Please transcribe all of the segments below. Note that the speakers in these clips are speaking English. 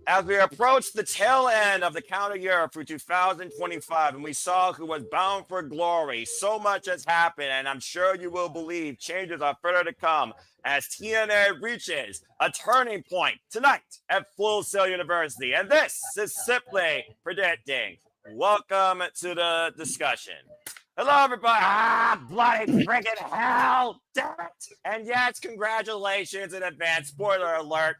As we approach the tail end of the calendar year for 2025, and we saw who was bound for glory, so much has happened, and I'm sure you will believe changes are further to come as TNA reaches a turning point tonight at Full Sail University. And this is Simply Predicting. Welcome to the discussion. Hello, everybody. Bloody friggin' hell. Damn it. And yes, congratulations in advance, spoiler alert,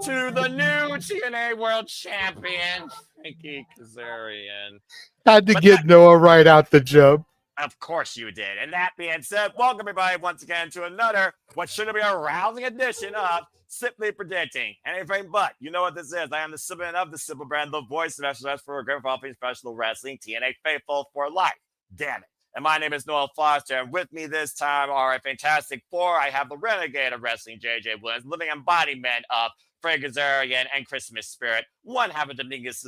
to the new TNA World Champion, Frankie Kazarian. Had to get Noah right out the jump. Of course you did. And that being said, welcome everybody once again to another, what should be a rousing edition of Simply Predicting Anything But. You know what this is. I am the sibling of the Simple Brand, the voice of specialist for Grand Professional Wrestling, TNA Faithful for Life. Damn it. And my name is Noah Foster, and with me this time are a fantastic four. I have the renegade of wrestling, JJ Williams, living embodiment of Frank Kazarian and Christmas spirit. One half of Dominguez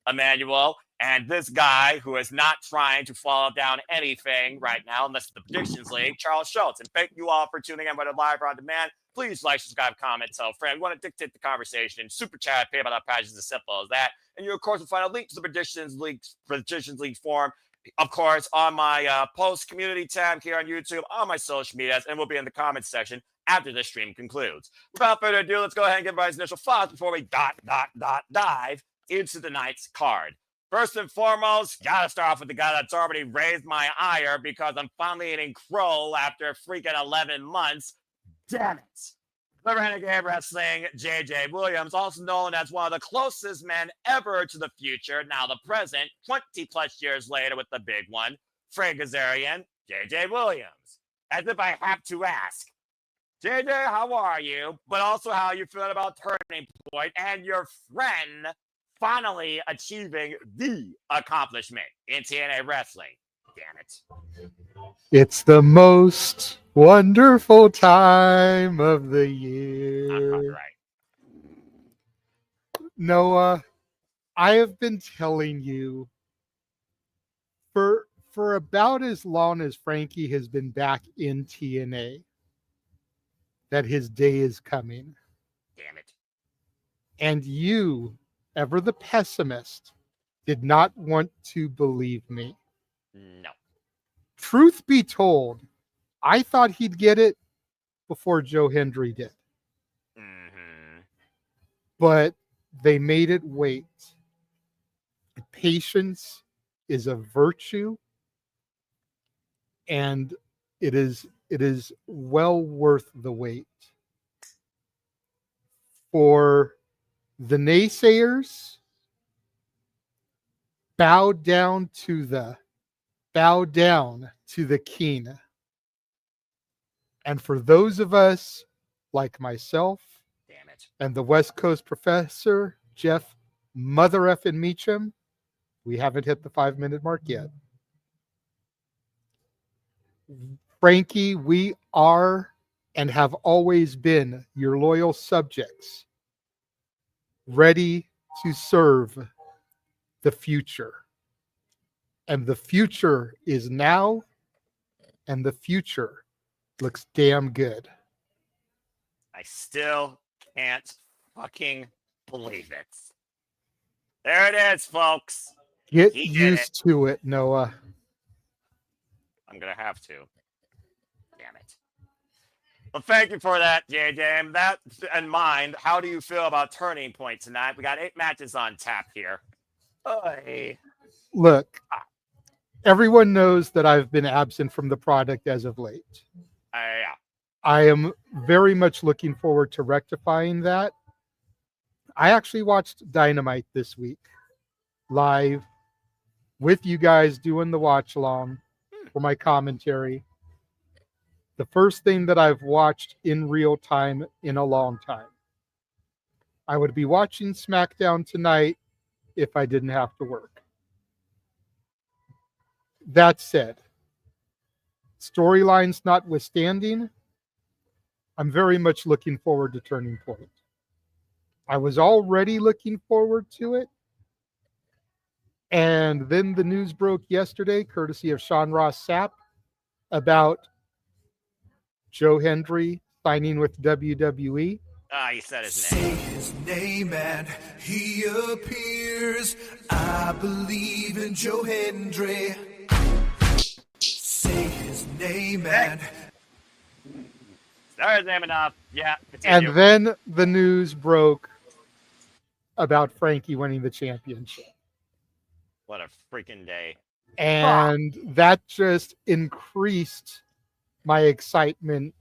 Emmanuel, and this guy who is not trying to follow down anything right now, unless the Predictions League, Charles Schultz. And thank you all for tuning in, whether live or on demand. Please like, subscribe, comment, tell a friend. We want to dictate the conversation. Super chat, pay about our pages, as simple as that. And you, of course, will find a link to the Predictions League forum, of course, on my post community tab here on YouTube, on my social medias, and will be in the comments section after the stream concludes. Without further ado, let's go ahead and give everybody's initial thoughts before we dive into tonight's card. First and foremost, gotta start off with the guy that's already raised my ire because I'm finally eating crow after freaking 11 months. Damn it. The Renegade Wrestling, JJ Williams, also known as one of the closest men ever to the future, now the present, 20 plus years later with the big one, Frank Kazarian, JJ Williams. As if I have to ask, JJ, how are you? But also how you feeling about Turning Point and your friend finally achieving the accomplishment in TNA Wrestling. Damn it. It's the most wonderful time of the year. Right. Noah, I have been telling you for about as long as Frankie has been back in TNA that his day is coming. Damn it. And you, ever the pessimist, did not want to believe me. No. Truth be told, I thought he'd get it before Joe Hendry did. Mm-hmm. But they made it wait. Patience is a virtue, and it is well worth the wait. For the naysayers, bow down to the king. And for those of us like myself, damn it, and the West Coast professor, Jeff Mother Effin Meacham, we haven't hit the 5-minute mark yet. Frankie, we are and have always been your loyal subjects, ready to serve the future. And the future is now, and the future looks damn good. I still can't fucking believe it. There it is, folks. Get used to it, Noah. I'm going to have to. Damn it. Well, thank you for that, JJ. And that in mind, how do you feel about Turning Point tonight? We got 8 matches on tap here. Oy. Look, everyone knows that I've been absent from the product as of late. Yeah. I am very much looking forward to rectifying that. I actually watched Dynamite this week, live, with you guys doing the watch along for my commentary. The first thing that I've watched in real time in a long time. I would be watching SmackDown tonight if I didn't have to work. That said, storylines notwithstanding, I'm very much looking forward to Turning Point. I was already looking forward to it. And then the news broke yesterday, courtesy of Sean Ross Sapp, about Joe Hendry signing with WWE. He said his Say name. his name and he appears. I believe in Joe Hendry. Say his name and... There's name enough. Yeah, continue. And then the news broke about Frankie winning the championship. What a freaking day. And that just increased my excitement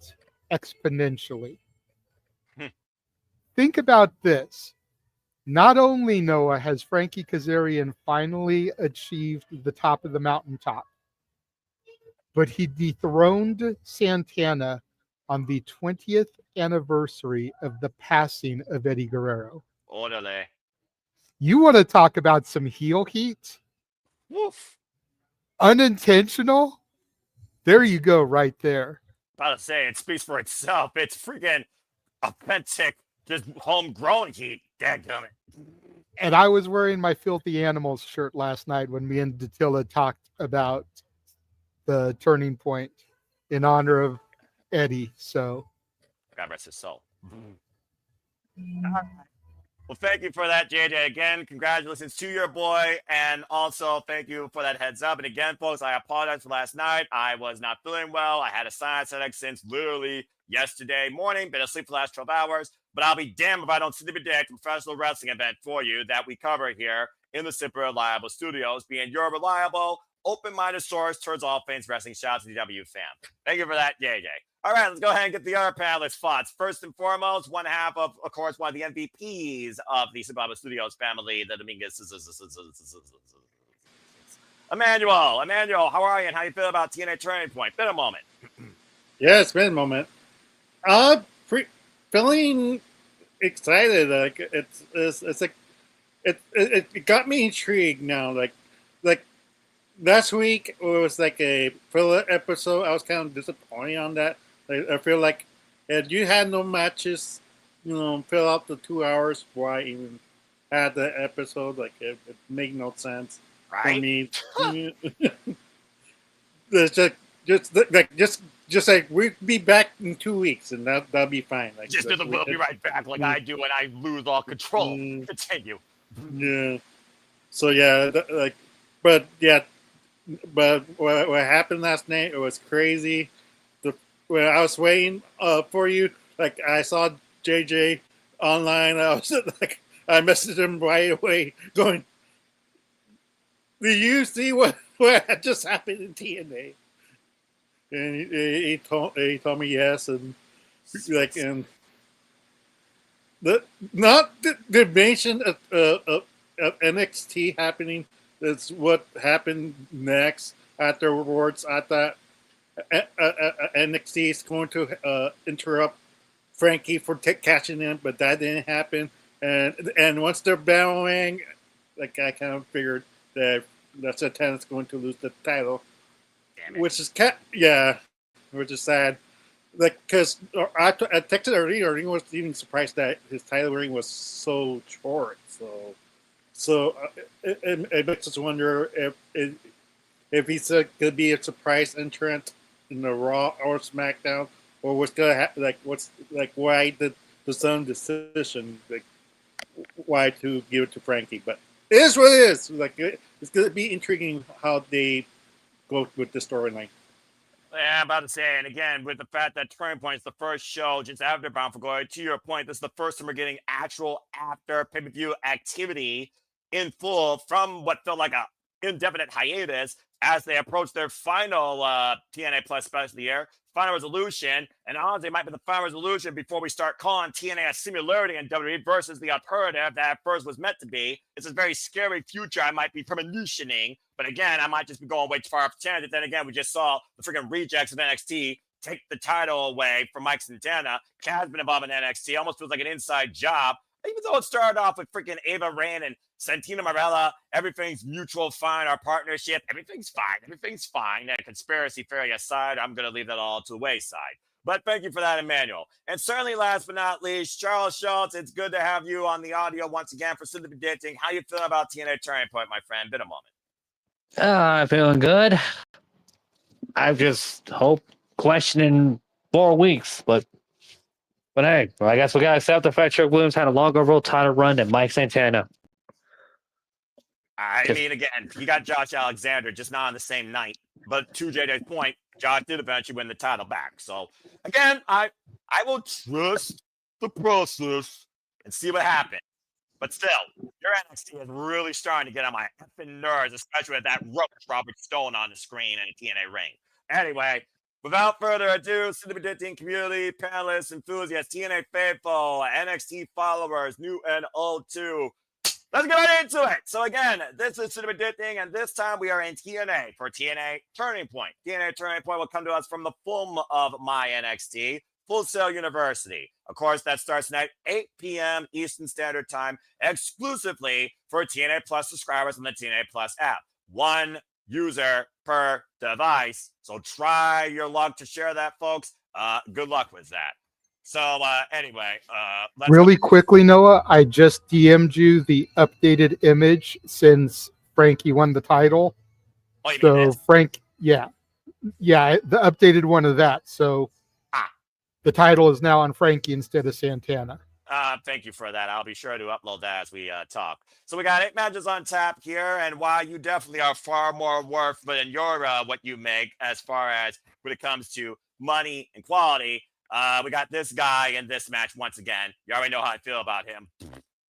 exponentially. Think about this. Not only, Noah, has Frankie Kazarian finally achieved the top of the mountaintop, but he dethroned Santana on the 20th anniversary of the passing of Eddie Guerrero. Orderly. You want to talk about some heel heat? Woof. Unintentional? There you go, right there. About to say, it speaks for itself. It's freaking authentic, just homegrown heat. Dadgummit. And I was wearing my Filthy Animals shirt last night when me and Datilla talked about the turning point in honor of Eddie. So, God rest his soul. All right. Well, thank you for that, JJ. Again, congratulations to your boy. And also, thank you for that heads up. And again, folks, I apologize for last night. I was not feeling well. I had a sinus headache since literally yesterday morning. Been asleep for the last 12 hours. But I'll be damned if I don't see the day professional wrestling event for you that we cover here in the Super Reliable Studios, being your reliable, open-minded source towards all things wrestling. Shout out to DW fam. Thank you for that, JJ. All right, let's go ahead and get the other panelists' thoughts. First and foremost, one half of course, one of the MVPs of the Super Reliable Studios family, the Dominguez. Emmanuel, how are you and how you feel about TNA Turning Point? Been a moment. Yeah, it's been a moment. Feeling excited. Like it's like it got me intrigued now. Like last week it was like a filler episode. I was kind of disappointed on that. Like, I feel like if you had no matches, fill out the 2 hours why even had the episode. Like it made no sense for me. It's just like we'll be back in 2 weeks and that'll be fine. Like just we'll be right back like I do when I lose all control. Continue. Yeah. So yeah, but what happened last night? It was crazy. When I was waiting for you, like I saw JJ online, I was like, I messaged him right away, going, "Did you see what had just happened in TNA?" And he told me yes, and like not the mention of NXT happening. That's what happened next. Afterwards, I thought NXT is going to interrupt Frankie for catching in, but that didn't happen. And once they're bowing, like I kind of figured that Santana's going to lose the title, which is which is sad. Like because I texted earlier, he was even surprised that his title ring was so short. So it makes us wonder if he's going to be a surprise entrant in the Raw or SmackDown, or what's going to happen. Why the sudden decision, why to give it to Frankie. But it is what it is. It's going to be intriguing how they go with the storyline. Yeah, I'm about to say, and again, with the fact that Turning Point is the first show just after Bound for Glory, to your point, this is the first time we're getting actual after pay-per-view activity in full from what felt like a indefinite hiatus as they approach their final TNA Plus special of the year, final resolution, and honestly, it might be the final resolution before we start calling TNA a similarity in WWE versus the alternative that at first was meant to be. It's a very scary future I might be premonitioning, but again, I might just be going way too far off the tangent. Then again, we just saw the freaking rejects of NXT take the title away from Mike Santana. Kaz been involved in NXT, almost feels like an inside job. Even though it started off with freaking Ava Rain and Santina Marella, everything's mutual, fine, our partnership, everything's fine. And conspiracy theory aside, I'm going to leave that all to the wayside. But thank you for that, Emmanuel. And certainly last but not least, Charles Schultz, it's good to have you on the audio once again for Simply Predicting. How you feeling about TNA Turning Point, my friend? Been a moment. Feeling good. I just hope questioning 4 weeks, but But hey, well, I guess we gotta accept the fact Trick Williams had a longer world title run than Mike Santana. I mean, again, he got Josh Alexander, just not on the same night. But to JJ's point, Josh did eventually win the title back. So again, I will trust the process and see what happens. But still, your NXT is really starting to get on my effing nerves, especially with that roach Robert Stone on the screen in a TNA ring. Anyway, without further ado, Cinema Predicting community, panelists, enthusiasts, TNA faithful, NXT followers, new and old too. Let's get right into it. So again, this is Cinema Predicting, and this time we are in TNA for TNA Turning Point. TNA Turning Point will come to us from the film of My NXT, Full Sail University. Of course, that starts tonight, 8 p.m. Eastern Standard Time, exclusively for TNA Plus subscribers on the TNA Plus app. One user per device. So try your luck to share that, folks. Good luck with that. So anyway, let's really quickly, Noah, I just DM'd you the updated image since Frankie won the title. Oh, you mean So this? Frank, yeah, the updated one of that. So the title is now on Frankie instead of Santana. Thank you for that. I'll be sure to upload that as we talk. So we got 8 matches on tap here, and while you definitely are far more worth than your what you make as far as when it comes to money and quality, we got this guy in this match once again. You already know how I feel about him.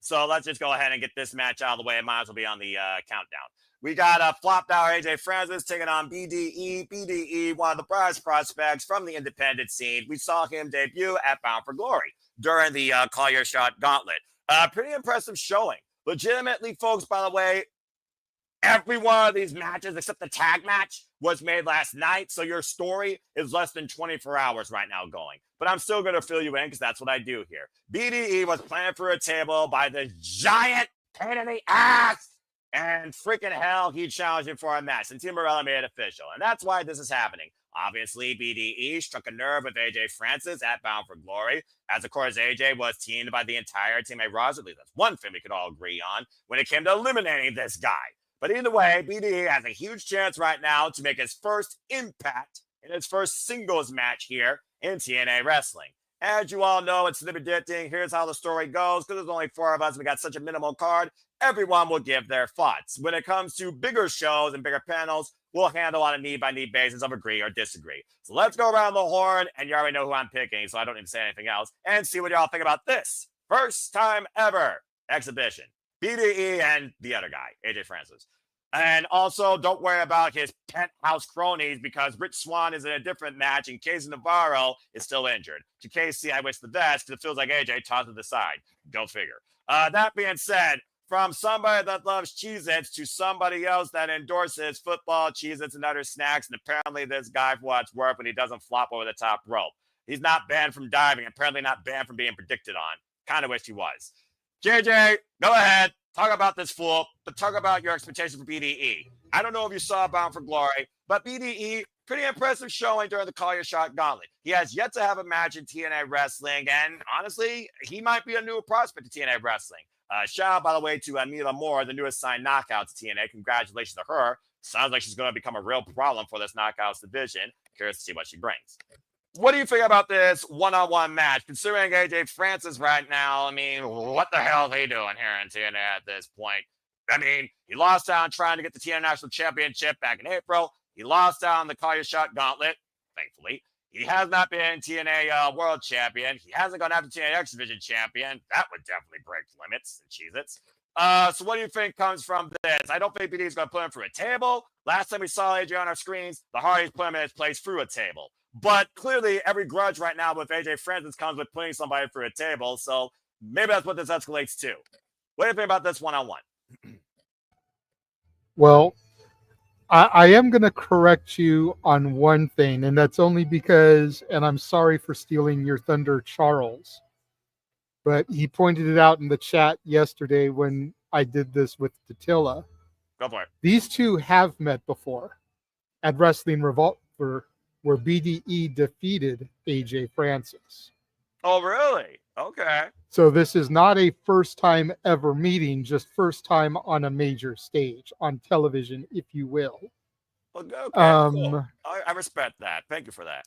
So let's just go ahead and get this match out of the way. It might as well be on the countdown. We got flopped out AJ Francis taking on BDE. BDE, one of the brightest prospects from the independent scene. We saw him debut at Bound for Glory during the Call Your Shot Gauntlet. Pretty impressive showing. Legitimately, folks, by the way, every one of these matches, except the tag match, was made last night. So your story is less than 24 hours right now going. But I'm still going to fill you in because that's what I do here. BDE was playing for a table by the giant pain in the ass. And freaking hell, he challenged him for a match. And Team Morella made it official. And that's why this is happening. Obviously, BDE struck a nerve with AJ Francis at Bound for Glory. As, of course, AJ was teamed by the entire Team A roster. At least that's one thing we could all agree on when it came to eliminating this guy. But either way, BDE has a huge chance right now to make his first impact in his first singles match here in TNA Wrestling. As you all know, it's the predicting. Here's how the story goes. Because there's only 4 of us, we got such a minimal card. Everyone will give their thoughts. When it comes to bigger shows and bigger panels, we'll handle on a need-by-need basis of agree or disagree. So let's go around the horn, and you already know who I'm picking, so I don't need to say anything else, and see what y'all think about this first time ever exhibition. BDE and the other guy, AJ Francis. And also, don't worry about his penthouse cronies because Rich Swann is in a different match and Casey Navarro is still injured. To Casey, I wish the best because it feels like AJ tossed to the side. Go figure. That being said, from somebody that loves Cheez-Its to somebody else that endorses football, Cheez-Its, and other snacks, and apparently this guy, for what it's worth, when he doesn't flop over the top rope. He's not banned from diving, apparently not banned from being predicted on. Kind of wish he was. JJ, go ahead. Talk about this fool, but talk about your expectations for BDE. I don't know if you saw Bound for Glory, but BDE, pretty impressive showing during the Call Your Shot Gauntlet. He has yet to have a match in TNA Wrestling, and honestly, he might be a new prospect to TNA Wrestling. Shout out, by the way, to Mila Moore, the newest signed Knockouts to TNA. Congratulations to her. Sounds like she's going to become a real problem for this Knockouts division. Curious to see what she brings. What do you think about this one-on-one match? Considering AJ Francis right now, I mean, what the hell is he doing here in TNA at this point? I mean, he lost out trying to get the TNA National Championship back in April. He lost out on the Call Your Shot Gauntlet, thankfully. He has not been TNA World Champion. He hasn't gone after TNA X Division Champion. That would definitely break limits and Cheez-Its. So what do you think comes from this? I don't think BD is going to put him through a table. Last time we saw AJ on our screens, the Hardys put him in his place through a table. But clearly, every grudge right now with AJ Francis comes with putting somebody through a table. So maybe that's what this escalates to. What do you think about this one-on-one? Well, I am going to correct you on one thing, and that's only because, and I'm sorry for stealing your thunder, Charles, but he pointed it out in the chat yesterday when I did this with Tatilla. Go for it. These two have met before at Wrestling Revolver, where BDE defeated AJ Francis. Oh, really? Okay. So this is not a first time ever meeting, just first time on a major stage, on television, if you will. Well, okay, cool. I respect that. Thank you for that.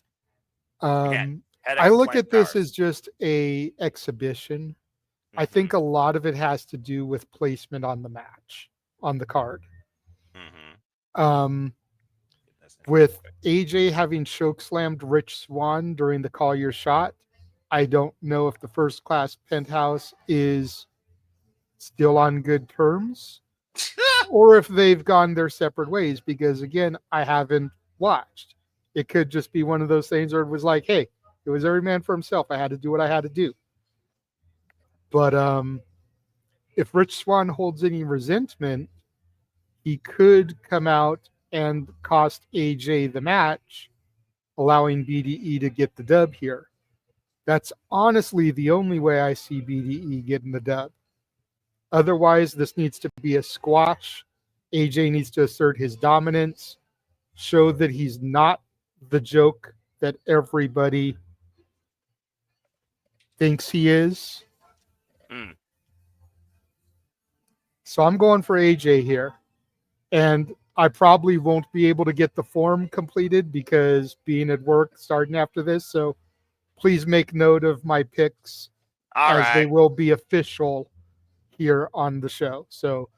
Again, heading I for look 20 at this hours. as just a exhibition. I think a lot of it has to do with placement on the match, on the card. With AJ having choke slammed Rich Swann during the Call Your Shot, I don't know if the First Class Penthouse is still on good terms or if they've gone their separate ways, because again, I haven't watched. It could just be one of those things where it was like, hey, it was every man for himself. I had to do what I had to do. But if Rich Swann holds any resentment, he could come out and cost AJ the match, allowing BDE to get the dub here. That's honestly the only way I see BDE getting the dub. Otherwise, this needs to be a squash. AJ needs to assert his dominance, show that he's not the joke that everybody thinks he is. So I'm going for AJ here. And I probably won't be able to get the form completed because being at work starting after this. So please make note of my picks they will be official here on the show. So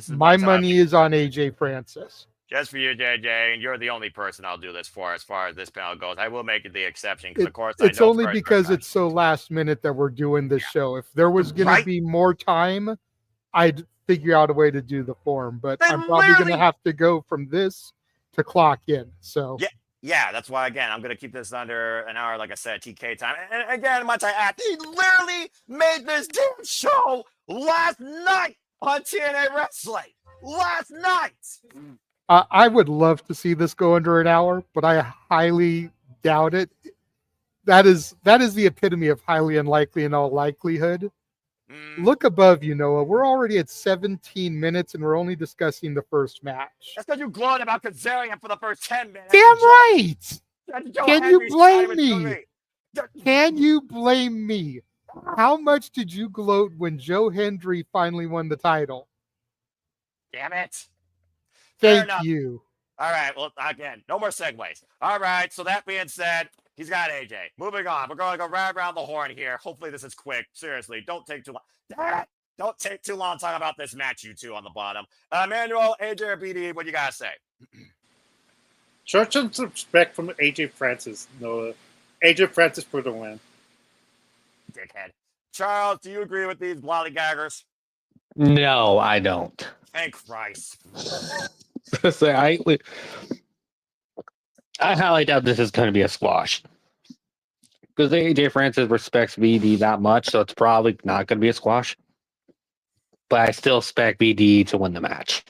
my money is on AJ Francis. Just for you, JJ, and you're the only person I'll do this for as far as this panel goes. I will make it the exception because, of course, it's only because it's so last minute that we're doing this show. If there was going to be more time, I'd figure out a way to do the form, but I'm probably going to have to go from this to clock in. So yeah, that's why, again, I'm going to keep this under an hour, like I said, TK time. And again, much I add, he literally made this damn show last night on TNA Wrestling. Last night. I would love to see this go under an hour, but I highly doubt it. That is the epitome of highly unlikely in all likelihood. Look above you, Noah. We're already at 17 minutes, and we're only discussing the first match. That's because you glowed about Kazarian for the first 10 minutes. Damn right! Can you blame me? Can you blame me? How much did you gloat when Joe Hendry finally won the title? Damn it. Thank you. All right. Well, again, no more segues. All right. So that being said, he's got AJ. Moving on. We're going to go right around the horn here. Hopefully this is quick. Seriously, don't take too long. Don't take too long talking about this match, you two on the bottom. Manuel, AJ, or BD, what you got to say? Show some respect from AJ Francis. No, AJ Francis for the win. Dickhead. Charles, do you agree with these lollygaggers? No, I don't. Thank Christ. I highly doubt this is going to be a squash. Because AJ Francis respects BD that much, so it's probably not going to be a squash. But I still expect BD to win the match.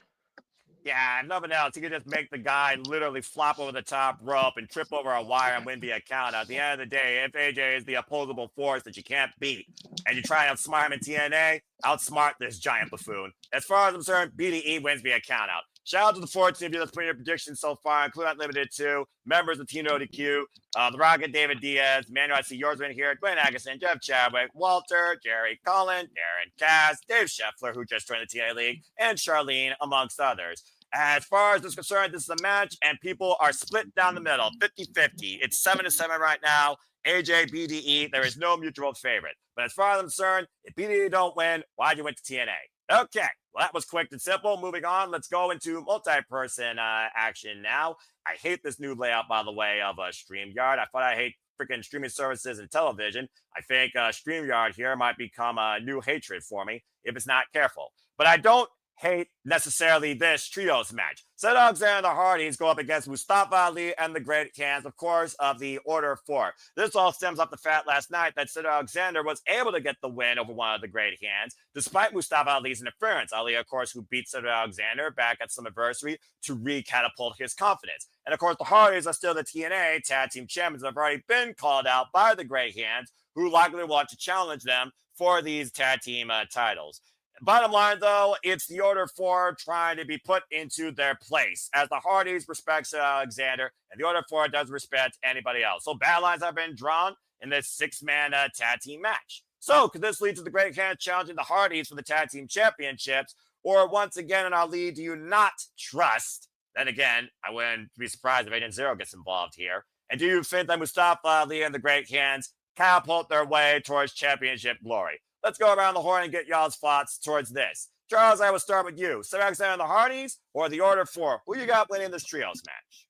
Yeah, nothing else. You could just make the guy literally flop over the top rope and trip over a wire and win via count. At the end of the day, if AJ is the opposable force that you can't beat, and you try and outsmart him in TNA, outsmart this giant buffoon. As far as I'm concerned, BDE wins via count out. Shout out to the 14 of you that's putting your predictions so far, including Unlimited 2, members of Tino DQ, The Rocket, David Diaz, Manuel, I see yours right here, Dwayne Agason, Jeff Chadwick, Walter, Jerry Collin, Darren Cass, Dave Scheffler, who just joined the TNA League, and Charlene, amongst others. As far as this is concerned, this is a match, and people are split down the middle, 50-50. It's 7-7 right now. AJ, BDE, there is no mutual favorite. But as far as I'm concerned, if BDE don't win, why'd you win to TNA? Okay, well, that was quick and simple. Moving on, let's go into multi-person action now. I hate this new layout, by the way, of StreamYard. I thought I hate freaking streaming services and television. I think StreamYard here might become a new hatred for me if it's not careful. But I don't hate necessarily this trios match. Cedric Alexander and the Hardys go up against Mustafa Ali and the Great Hands, of course, of the Order of 4. This all stems off the fact last night that Cedric Alexander was able to get the win over one of the Great Hands, despite Mustafa Ali's interference. Ali, of course, who beat Cedric Alexander back at Slammiversary to re-catapult his confidence. And, of course, the Hardys are still the TNA Tag Team Champions and have already been called out by the Great Hands, who likely want to challenge them for these Tag Team titles. Bottom line, though, it's the Order 4 trying to be put into their place, as the Hardys respect Alexander, and the Order 4 does respect anybody else. So bad lines have been drawn in this 6-man tag team match. So could this lead to the Great Hands challenging the Hardys for the tag team championships? Or once again in our lead, do you not trust? Then again, I wouldn't be surprised if Agent Zero gets involved here. And do you think that Mustafa Ali and the Great Hands catapult their way towards championship glory? Let's go around the horn and get y'all's thoughts towards this. Charles, I will start with you. Cedric and the Hardys or the Order 4? Who you got winning this trios match?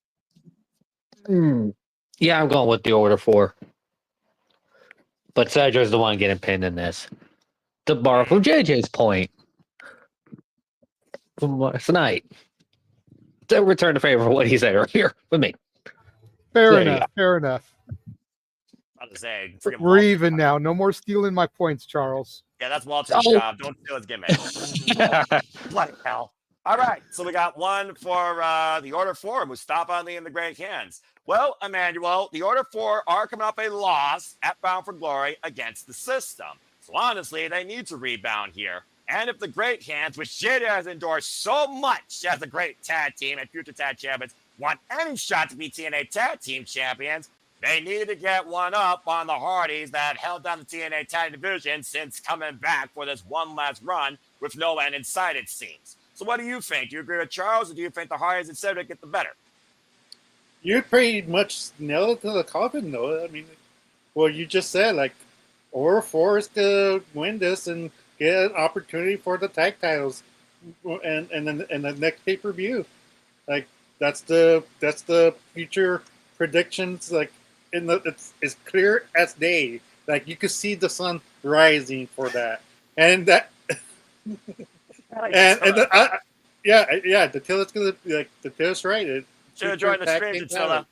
Yeah, I'm going with the Order 4. But Cedric's the one getting pinned in this. To borrow from JJ's point from last night, to return the favor for what he said earlier with me. Fair enough. I was saying, We're even now. No more stealing my points, Charles. Yeah, that's Walter's job. Don't steal his gimmick. Bloody hell. All right, so we got one for the Order 4, Mustafa Ali and the Great Hands. Well, Emmanuel, the Order 4 are coming up a loss at Bound for Glory against the system. So honestly, they need to rebound here. And if the Great Hands, which JJ has endorsed so much as a great tag team and future tag champions, want any shot to be TNA tag team champions, they need to get one up on the Hardys that held down the TNA tag division since coming back for this one last run with no end in sight, it seems. So what do you think? Do you agree with Charles, or do you think the Hardys and Cedric get the better? You pretty much nailed it to the coffin, though. I mean, well, you just said, like, Order 4 is to win this and get an opportunity for the tag titles and then the next pay-per-view. Like, that's the future predictions. Like, it's clear as day. Like, you could see the sun rising for that, and that, the Tilla's gonna like the Tilla's right. Should have joined the stream, Tilla.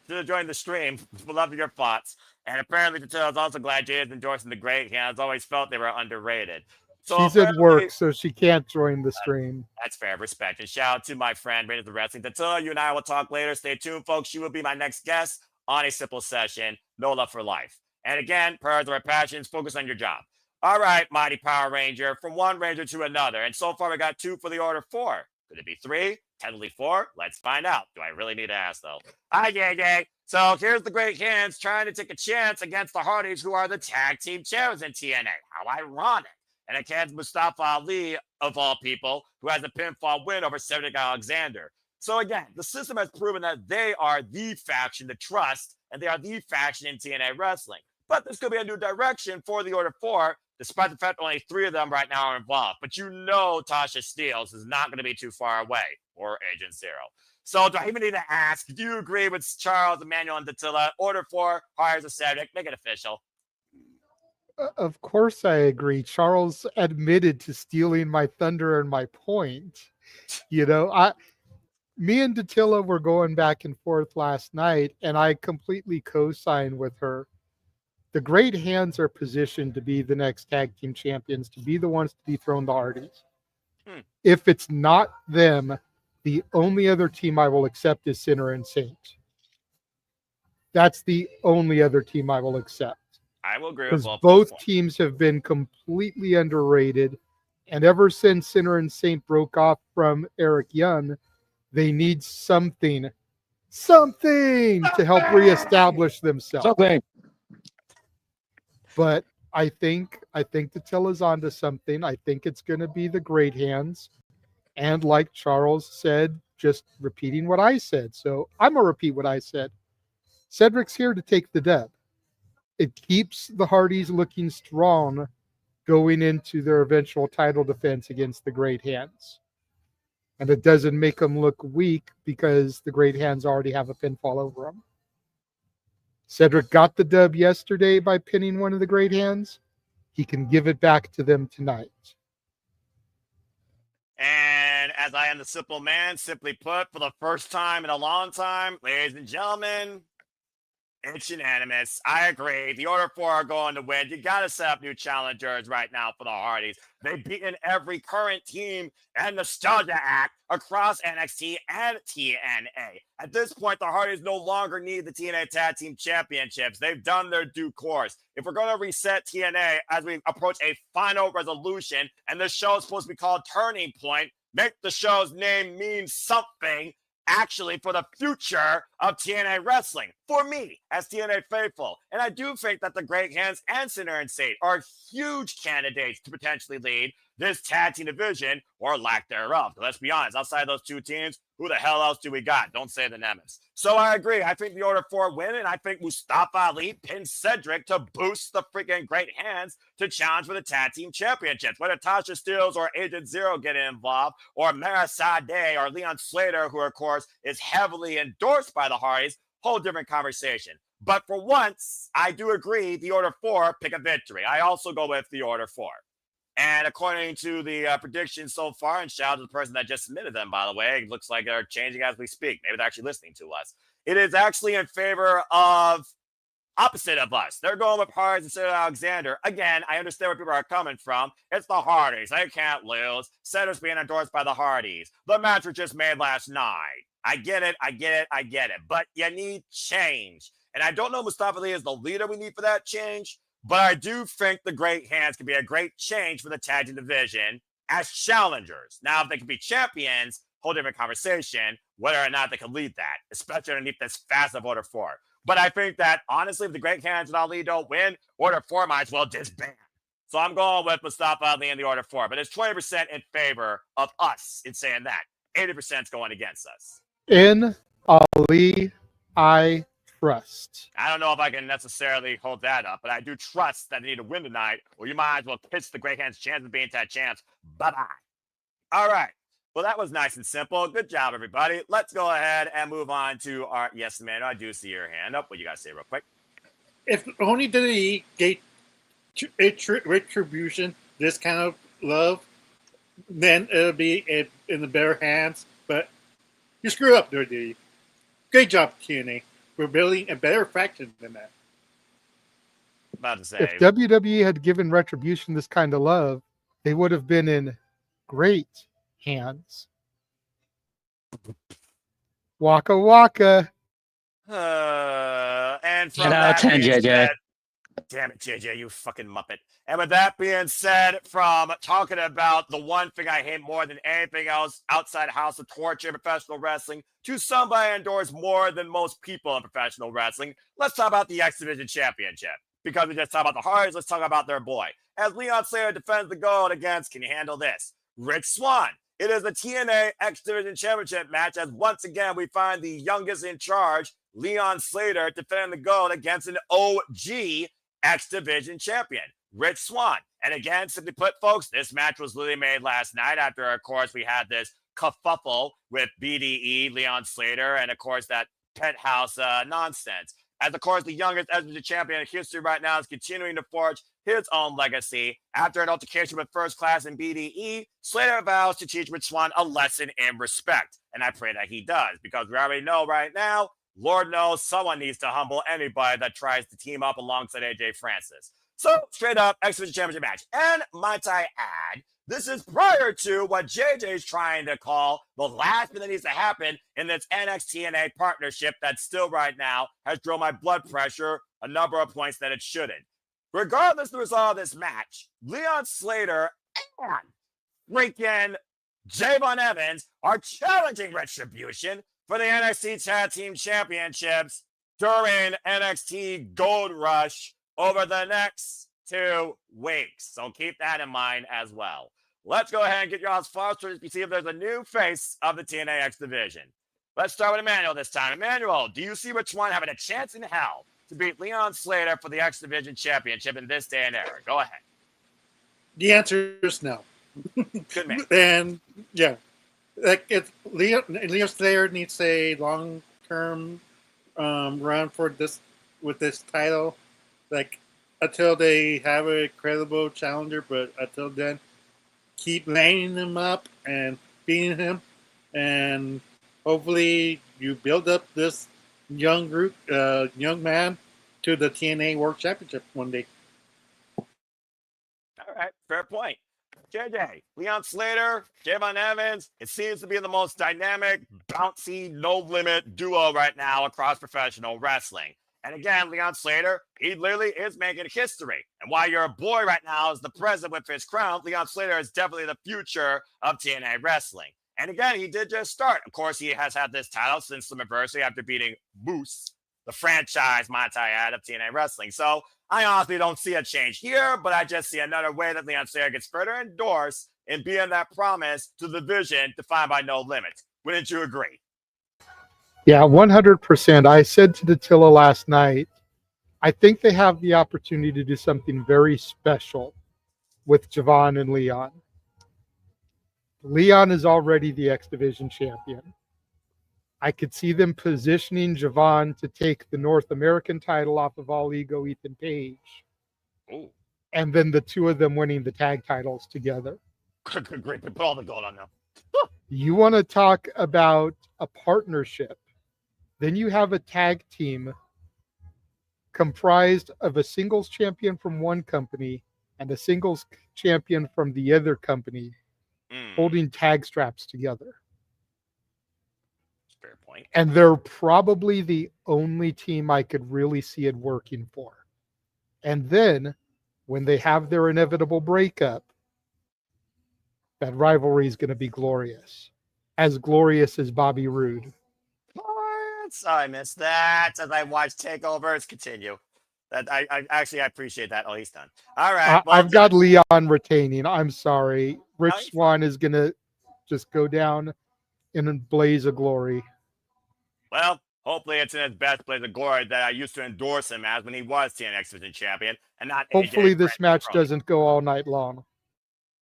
Should have joined the stream. We'll love your thoughts. And apparently, Tilla's also glad Jay is endorsing the Great Hands. Always felt they were underrated. So she's at work, so she can't join the stream. That's fair. Respect. And shout out to my friend, Rated the Wrestling. Tilla, you and I will talk later. Stay tuned, folks. She will be my next guest on A Simple Session. No Love for Life. And again, prayers are our passions. Focus on your job. All right, Mighty Power Ranger. From one Ranger to another. And so far, we got 2 for the Order 4. Could it be 3? Technically 4? Let's find out. Do I really need to ask, though? Hi, JJ. So here's the Great Hands trying to take a chance against the Hardys, who are the tag team champions in TNA. How ironic. And against Mustafa Ali, of all people, who has a pinfall win over Cedric Alexander. So again, the system has proven that they are the faction to trust, and they are the faction in TNA wrestling. But this could be a new direction for the Order 4, despite the fact that only 3 of them right now are involved. But you know Tasha Steeles is not going to be too far away, or Agent Zero. So do I even need to ask, do you agree with Charles, Emmanuel, and Dattila? Order 4 hires a Cedric. Make it official. Of course I agree. Charles admitted to stealing my thunder and my point. You know, me and Dattila were going back and forth last night, and I completely co-signed with her. The Great Hands are positioned to be the next tag team champions, to be the ones to dethrone the Hardys. If it's not them, the only other team I will accept is Sinner and Saint. That's the only other team I will accept. I will agree with both teams have been completely underrated, and ever since Sinner and Saint broke off from Eric Young, they need something to help reestablish themselves. But I think Dattila's onto something. I think it's going to be the Great Hands, and like Charles said, just repeating what I said. So I'm gonna repeat what I said. Cedric's here to take the dub. It keeps the Hardys looking strong going into their eventual title defense against the Great Hands. And it doesn't make them look weak because the Great Hands already have a pinfall over them. Cedric got the dub yesterday by pinning one of the Great Hands. He can give it back to them tonight. And as I am the simple man, simply put, for the first time in a long time, ladies and gentlemen, it's unanimous. I agree. The Order 4 are going to win. You got to set up new challengers right now for the Hardys. They've beaten every current team and Nostalgia Act across NXT and TNA. At this point, the Hardys no longer need the TNA Tag Team Championships. They've done their due course. If we're going to reset TNA as we approach a final resolution, and this show is supposed to be called Turning Point, make the show's name mean something actually for the future of TNA wrestling, for me as TNA faithful. And I do think that the Great Hands and Sinner and Saint are huge candidates to potentially lead this tag team division, or lack thereof. Let's be honest, outside of those 2 teams, Who the hell else do we got? Don't say the Nemeth. So I agree. I think the Order 4 win, and I think Mustafa Ali pins Cedric to boost the freaking Great Hands to challenge for the Tag Team Championships. Whether Tasha Steelz or Agent Zero get involved, or Mara Sade or Leon Slater, who of course is heavily endorsed by the Hardys, whole different conversation. But for once, I do agree the Order 4 pick a victory. I also go with the Order 4. And according to the predictions so far, and shout out to the person that just submitted them, by the way, it looks like they're changing as we speak. Maybe they're actually listening to us. It is actually in favor of opposite of us. They're going with Hardys instead of Alexander. Again, I understand where people are coming from. It's the Hardys. They can't lose. Cedric's being endorsed by the Hardys. The match was just made last night. I get it. But you need change. And I don't know Mustafa Ali is the leader we need for that change. But I do think the Great Hands can be a great change for the tag team division as challengers. Now, if they can be champions, whole different conversation, whether or not they can lead that, especially underneath this fast of Order 4. But I think that, honestly, if the Great Hands and Ali don't win, Order 4 might as well disband. So I'm going with Mustafa Ali in the Order 4. But it's 20% in favor of us in saying that. 80% is going against us. In Ali, I trust. I don't know if I can necessarily hold that up, but I do trust that they need to win tonight, or you might as well pitch the Great Hands' chance of being that chance. Bye-bye. All right. Well, that was nice and simple. Good job, everybody. Let's go ahead and move on to our... Yes, man, I do see your hand up. What you got to say real quick? If only WWE gave Retribution this kind of love, then it'll be in the better hands. But you screw up, WWE. Great job, TNA. We're building a better faction than that. About to say... If WWE had given Retribution this kind of love, they would have been in great hands. Waka waka. And from Get out, that being JJ. said, damn it, JJ, you fucking muppet. And with that being said, from talking about the one thing I hate more than anything else outside House of Torture in professional wrestling to somebody endorse more than most people in professional wrestling, let's talk about the X Division Championship. Because we just talked about the Hardys, let's talk about their boy. As Leon Slater defends the gold against, can you handle this? Rich Swann. It is the TNA X Division Championship match as once again we find the youngest in charge, Leon Slater, defending the gold against an OG X Division champion, Rich Swann. And again, simply put, folks, this match was literally made last night after, of course, we had this kerfuffle with BDE, Leon Slater, and, of course, that penthouse nonsense. As, of course, the youngest X Division champion in history right now is continuing to forge his own legacy. After an altercation with First Class and BDE, Slater vows to teach Rich Swann a lesson in respect. And I pray that he does, because we already know right now, Lord knows someone needs to humble anybody that tries to team up alongside AJ Francis. So, straight up, X Division Championship match. And might I add, this is prior to what JJ is trying to call the last thing that needs to happen in this NXT-TNA partnership that still right now has drove my blood pressure a number of points that it shouldn't. Regardless of the result of this match, Leon Slater and freaking Javon Evans are challenging Retribution for the NXT Tag Team Championships during NXT Gold Rush over the next 2 weeks. So keep that in mind as well. Let's go ahead and get your odds fostered to see if there's a new face of the TNA X Division. Let's start with Emmanuel this time. Emmanuel, do you see Rich Swann having a chance in hell to beat Leon Slater for the X Division Championship in this day and era? Go ahead. The answer is no. Good man. And yeah, like Leon Slater needs a long-term run for this with this title, like until they have a credible challenger. But until then, keep laying him up and beating him, and hopefully you build up this young man to the TNA World Championship one day. All right, fair point. JJ, Leon Slater, Javon Evans, it seems to be the most dynamic, bouncy, no-limit duo right now across professional wrestling. And again, Leon Slater, he literally is making history. And while your boy right now is the present with his crown, Leon Slater is definitely the future of TNA wrestling. And again, he did just start. Of course, he has had this title since Slammiversary after beating Moose, the franchise, might I add, of TNA wrestling. So I honestly don't see a change here, but I just see another way that Leon Slater gets further endorsed in being that promise to the division defined by no limits. Wouldn't you agree? Yeah, 100%. I said to Dattila last night, I think they have the opportunity to do something very special with Javon and Leon. Leon is already the X Division champion. I could see them positioning Javon to take the North American title off of All Ego Ethan Page. Ooh. And then the two of them winning the tag titles together. Great. Put all the gold on them. You want to talk about a partnership. Then you have a tag team comprised of a singles champion from one company and a singles champion from the other company holding tag straps together. Fair point. And they're probably the only team I could really see it working for. And then when they have their inevitable breakup, that rivalry is going to be glorious. As glorious as Bobby Roode. I missed that. As I watch takeovers continue. That I appreciate that. Oh, he's done. All right. I've got Leon retaining. I'm sorry. Rich Swann is going to just go down in a blaze of glory. Well, hopefully it's in his best blaze of glory that I used to endorse him as when he was TNA X Division champion, and not. Hopefully AJ this match doesn't go all night long.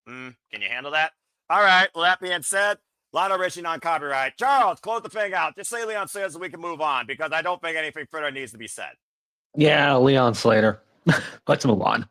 Can you handle that? All right. Well, that being said, Lionel Richie non-copyright. Charles, close the thing out. Just say Leon Slater so we can move on, because I don't think anything further needs to be said. Yeah, Leon Slater. Let's move on.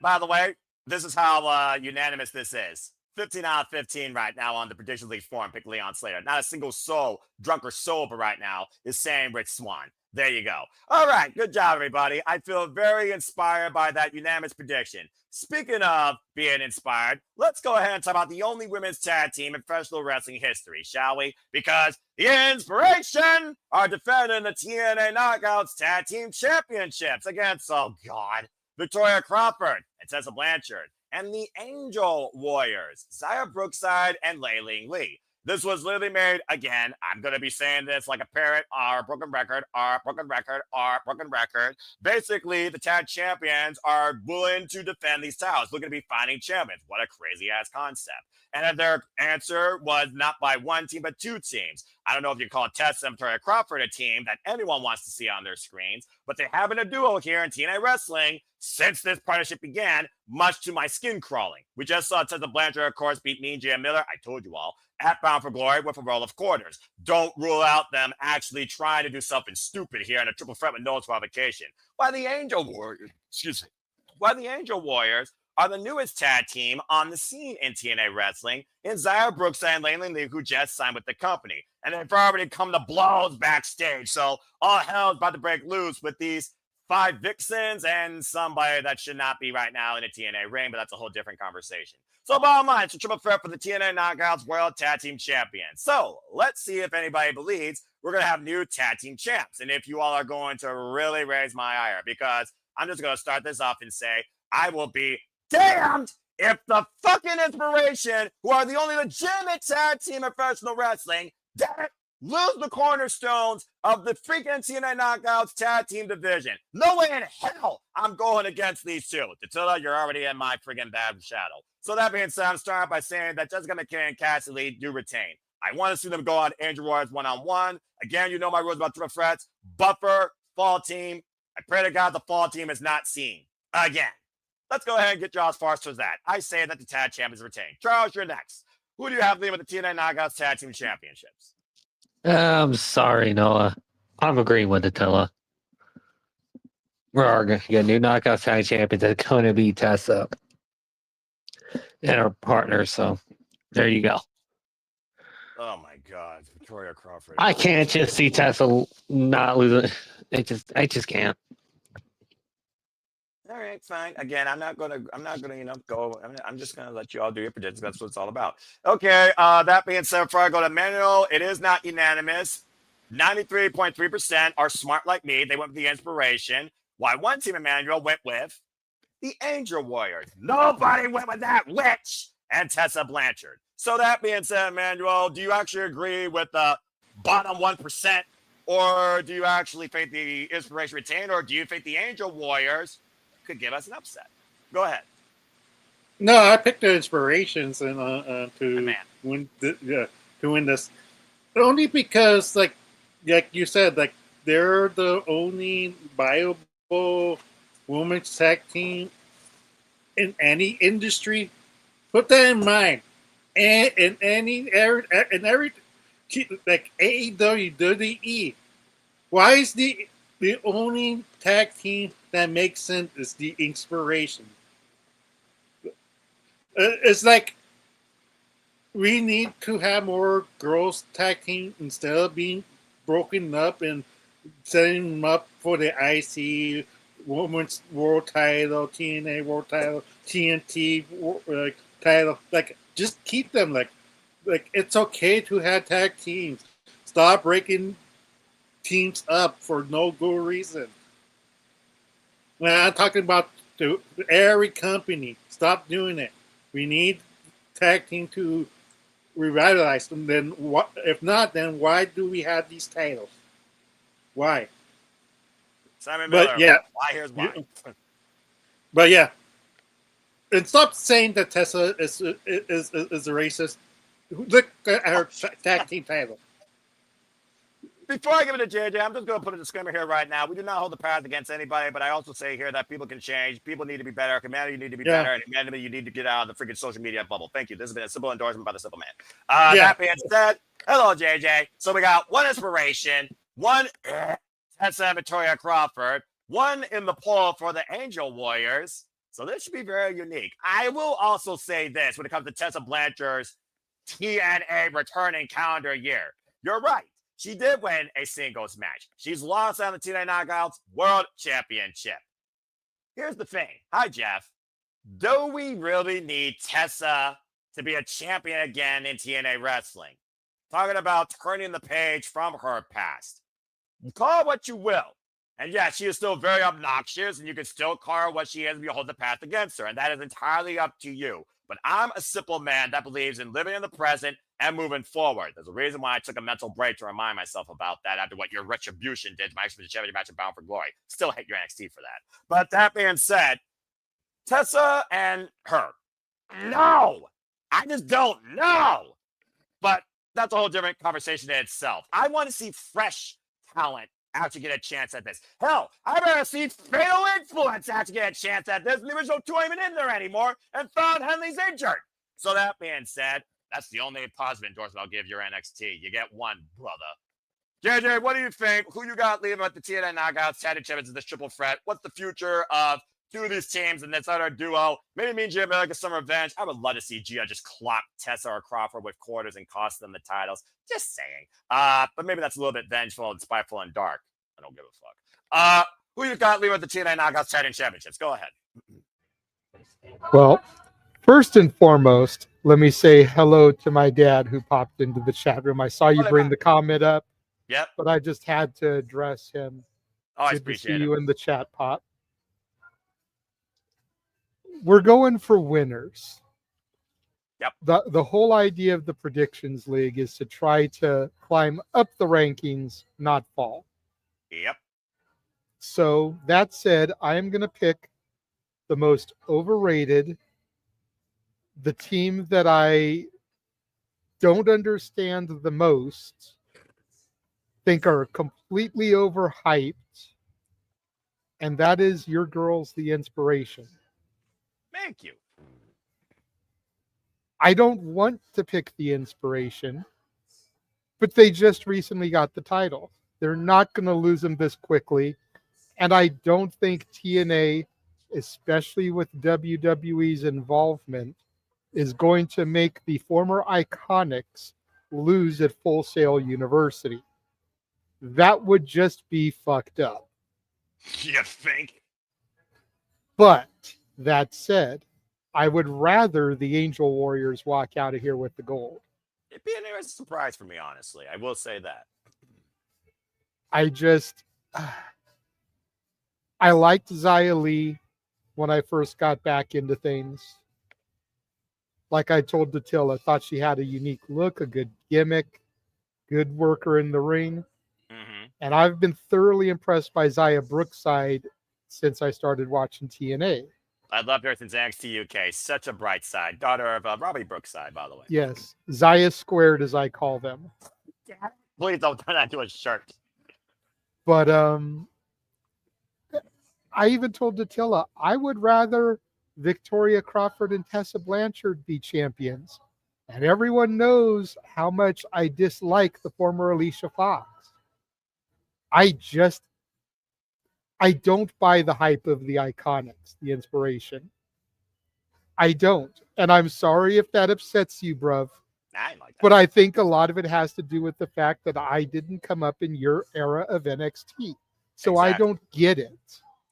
By the way, this is how unanimous this is. 15 out of 15 right now on the Prediction League forum. Pick Leon Slater. Not a single soul, drunk or sober right now, is saying Rich Swann. There you go. All right. Good job, everybody. I feel very inspired by that unanimous prediction. Speaking of being inspired, let's go ahead and talk about the only women's tag team in professional wrestling history, shall we? Because the IInspiration are defending the TNA Knockouts Tag Team Championships against, oh God, Victoria Crawford and Tessa Blanchard, and the Angel Warriors, Xia Brookside and Ling Lee. This was literally made, again, I'm going to be saying this like a parrot, or broken record, or broken record, or broken record. Basically, the tag champions are willing to defend these titles, looking to be finding champions. What a crazy-ass concept. And their answer was not by one team, but two teams. I don't know if you call Tessa and Victoria Crawford a team that anyone wants to see on their screens, but they have been a duo here in TNA Wrestling since this partnership began, much to my skin crawling. We just saw Tessa Blanchard, of course, beat Mean Jam Miller. I told you all. At Bound for Glory with a roll of quarters. Don't rule out them actually trying to do something stupid here in a triple threat with no disqualification. Why the Angel Warriors are the newest tag team on the scene in TNA Wrestling in Xia Brookside and Ling Lee, who just signed with the company. And they've already come to blows backstage. So all hell's about to break loose with these 5 Vixens and somebody that should not be right now in a TNA ring, but that's a whole different conversation. So bottom line, it's a triple threat for the TNA Knockouts World Tag Team Champions. So let's see if anybody believes we're going to have new tag team champs. And if you all are going to really raise my ire, because I'm just going to start this off and say, I will be damned if the fucking IInspiration, who are the only legitimate tag team in professional wrestling, damn it, lose the cornerstones of the freaking TNA Knockouts tag team division. No way in hell I'm going against these two. Dattila, you're already in my freaking bad shadow. So that being said, I'm starting by saying that Jessica McKay and Cassie Lee do retain. I want to see them go on Angel Warriors one-on-one. Again, you know my rules about triple threats. Buffer, fall team. I pray to God the fall team is not seen again. Let's go ahead and get y'all as far as that. I say that the tag champions retain. Charles, you're next. Who do you have leading with the TNA Knockouts Tag Team Championships? I'm sorry, Noah. I'm agreeing with Dattila. We're going to get new Knockouts Tag Champions. That's going to be Tessa and our partner. So there you go. Oh my God, Victoria Crawford. I can't just see Tessa not losing. I just can't. All right, fine. Again, I'm not gonna, go. I'm just gonna let you all do your predictions. That's what it's all about. Okay. That being said, before I go to Manuel, it is not unanimous. 93.3% are smart like me. They went with the IInspiration. Why one team, Emmanuel, went with the Angel Warriors. Nobody went with that witch and Tessa Blanchard. So that being said, Emmanuel, do you actually agree with the bottom 1%, or do you actually think the IInspiration retained, or do you think the Angel Warriors could give us an upset? Go ahead. No, I picked the IInspirations and to win. doing this. Only because, like you said, like they're the only viable women's tag team in any industry. Put that in mind. And in every like AEW, WWE, why is the only tag team that makes sense is the Inspiration? It's like we need to have more girls tag team instead of being broken up and setting them up for the IC Women's World Title, TNA World Title, TNT title. Like, just keep them. Like it's okay to have tag teams. Stop breaking teams up for no good reason. When I'm talking about to every company, stop doing it. We need tag team to revitalize them. Then what? If not, then why do we have these titles? Why? Simon Miller. But yeah, why? Here's why. But yeah, and stop saying that Tessa is a racist. Look at her tag team title. Before I give it to JJ, I'm just going to put a disclaimer here right now. We do not hold the path against anybody, but I also say here that people can change. People need to be better. Humanity need to be better. And humanity, you need to get out of the freaking social media bubble. Thank you. This has been a simple endorsement by the simple man. That being said, hello, JJ. So we got one inspiration, one Tessa Victoria Crawford, one in the poll for the Angel Warriors. So this should be very unique. I will also say this when it comes to Tessa Blanchard's TNA returning calendar year. You're right. She did win a singles match. She's lost on the TNA Knockouts World Championship. Here's the thing. Hi, Jeff. Do we really need Tessa to be a champion again in TNA wrestling? Talking about turning the page from her past. Call it what you will. And yeah, she is still very obnoxious, and you can still call her what she is if you hold the past against her. And that is entirely up to you. But I'm a simple man that believes in living in the present and moving forward. There's a reason why I took a mental break to remind myself about that after what your Retribution did to my X-Men Championship match in Bound for Glory. Still hate your NXT for that. But that being said, Tessa and her. No! I just don't know. But that's a whole different conversation in itself. I want to see fresh talent actually get a chance at this. Hell, I'd rather see Fatal Influence actually get a chance at this. The original two ain't even in there anymore, and found Henley's injured. So that being said, that's the only positive endorsement I'll give your NXT. You get one, brother. JJ, what do you think? Who you got leaving at the TNA Knockouts, Tag Champions in this triple threat? What's the future of two of these teams and this other duo? Maybe me and Gia like a summer revenge. I would love to see Gia just clock Tessa or Crawford with quarters and cost them the titles. Just saying. But maybe that's a little bit vengeful and spiteful and dark. I don't give a fuck. Who you got leaving at the TNA Knockouts Tag Championships? Go ahead. Well, first and foremost, let me say hello to my dad who popped into the chat room. I saw you bring the comment up. Yep. But I just had to address him. I Good appreciate to see it. you in the chat, Pop. We're going for winners. Yep. The whole idea of the Predictions League is to try to climb up the rankings, not fall. Yep. So that said, I am going to pick the most overrated, the team that I don't understand the most, think are completely overhyped, and that is your girls, the Inspiration. Thank you. I don't want to pick the Inspiration, but they just recently got the title. They're not going to lose them this quickly, and I don't think TNA, especially with WWE's involvement, is going to make the former Iconics lose at Full Sail University. That would just be fucked up. You think? But that said, I would rather the Angel Warriors walk out of here with the gold. It'd be an interesting surprise for me, honestly. I will say that. I liked Xia Li when I first got back into things. Like I told Datil, I thought she had a unique look, a good gimmick, good worker in the ring. Mm-hmm. And I've been thoroughly impressed by Xia Brookside since I started watching TNA. I loved her since NXT UK. Such a bright side. Daughter of Robbie Brookside, by the way. Yes, Zaya squared, as I call them. Please don't turn that into a shirt. But I even told Datilla I would rather Victoria Crawford and Tessa Blanchard be champions. And everyone knows how much I dislike the former Alicia Fox. I don't buy the hype of the Iconics, the Inspiration. I don't. And I'm sorry if that upsets you, bruv. I like that. But I think a lot of it has to do with the fact that I didn't come up in your era of NXT. So I don't get it.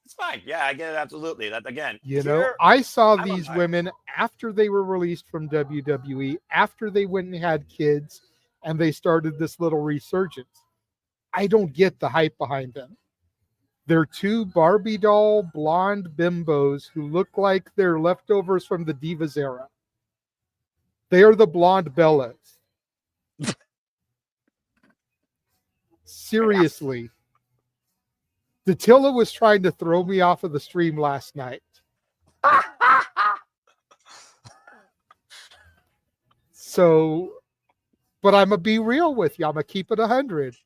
It's fine. Yeah, I get it absolutely. That again, You know, I saw I'm these alive. women after they were released from WWE, after they went and had kids, and they started this little resurgence. I don't get the hype behind them. They're two Barbie doll blonde bimbos who look like they're leftovers from the Divas era. They are the blonde Bellas. Seriously. Datilla was trying to throw me off of the stream last night. So, but I'm going to be real with you. I'm going to keep it 100.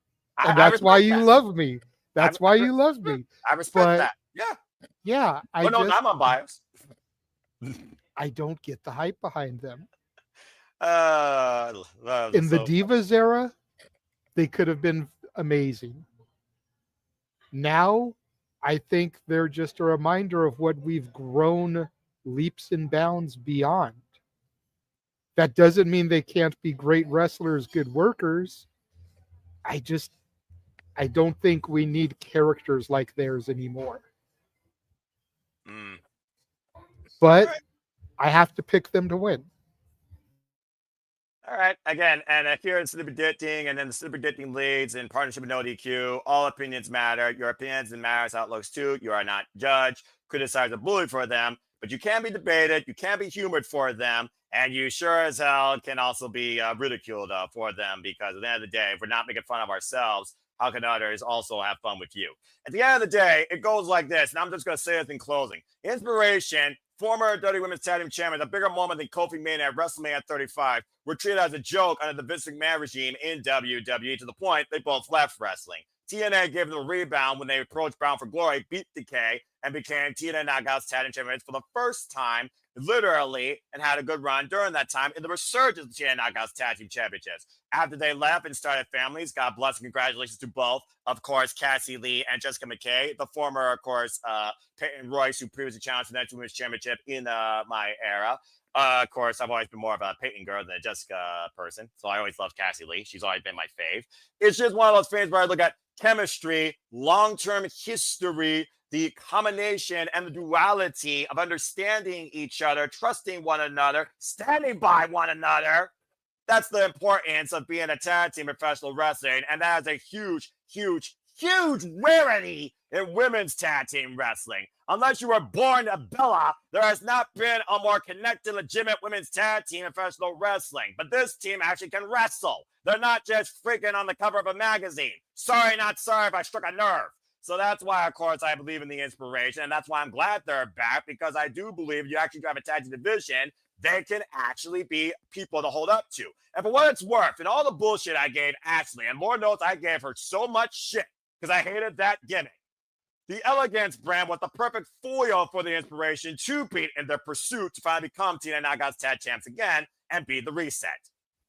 And that's why you love me. That's why you love me. I respect But- that. Yeah. Yeah, I'm unbiased. I don't get the hype behind them. In In the Divas era, they could have been amazing. Now, I think they're just a reminder of what we've grown leaps and bounds beyond. That doesn't mean they can't be great wrestlers, good workers. I don't think we need characters like theirs anymore. But I have to pick them to win. All right. Again, and if you're in slip predicting and then the slip predicting leads in partnership with No DQ, all opinions matter. Your opinions and matters outlooks too. You are not judged, criticized, or bullied for them, but you can be debated. You can be humored for them. And you sure as hell can also be ridiculed for them, because at the end of the day, if we're not making fun of ourselves, how can others also have fun with you? At the end of the day, it goes like this, and I'm just going to say this in closing. Inspiration, former WWE Women's Tag Team Champion, a bigger moment than Kofi Mania at WrestleMania 35, were treated as a joke under the Vince McMahon regime in WWE, to the point they both left wrestling. TNA gave them a rebound when they approached Bound for Glory, beat Decay, and became TNA Knockouts Tag Team Champions for the first time, literally, and had a good run during that time in the resurgence of the TNA Knockouts Tag Team Championships. After they left and started families, God bless and congratulations to both, of course, Cassie Lee and Jessica McKay, the former, of course, Peyton Royce, who previously challenged for the Next Women's Championship in my era. Of course, I've always been more of a Peyton girl than a Jessica person, so I always loved Cassie Lee. She's always been my fave. It's just one of those things where I look at chemistry, long-term history, the combination and the duality of understanding each other, trusting one another, standing by one another. That's the importance of being a tag team in professional wrestling, and that is a huge, huge, huge rarity in women's tag team wrestling. Unless you were born a Bella, there has not been a more connected, legitimate women's tag team in professional wrestling. But this team actually can wrestle. They're not just freaking on the cover of a magazine. Sorry, not sorry if I struck a nerve. So that's why, of course, I believe in the Inspiration, and that's why I'm glad they're back, because I do believe you actually have a tag team division, they can actually be people to hold up to. And for what it's worth, and all the bullshit I gave Ashley, and more notes I gave her so much shit, because I hated that gimmick, the Elegance brand was the perfect foil for the Inspiration to beat in their pursuit to finally become TNA Knockouts Tag Champs again and be the reset.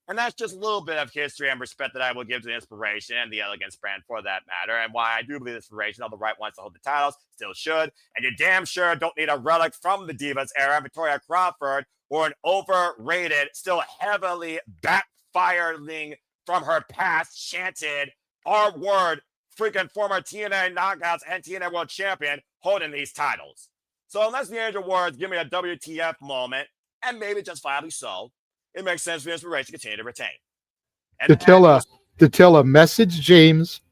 And that's just a little bit of history and respect that I will give to the Inspiration and the Elegance brand for that matter, and why I do believe the Inspiration are the right ones to hold the titles, still should. And you damn sure don't need a relic from the Divas era, Victoria Crawford, or an overrated, still heavily backfiring from her past, chanted R-word freaking former TNA Knockouts and TNA World Champion holding these titles. So unless the Angel Words give me a WTF moment, and maybe justifiably so, it makes sense for the Inspiration to continue to retain. And Datilla, message James.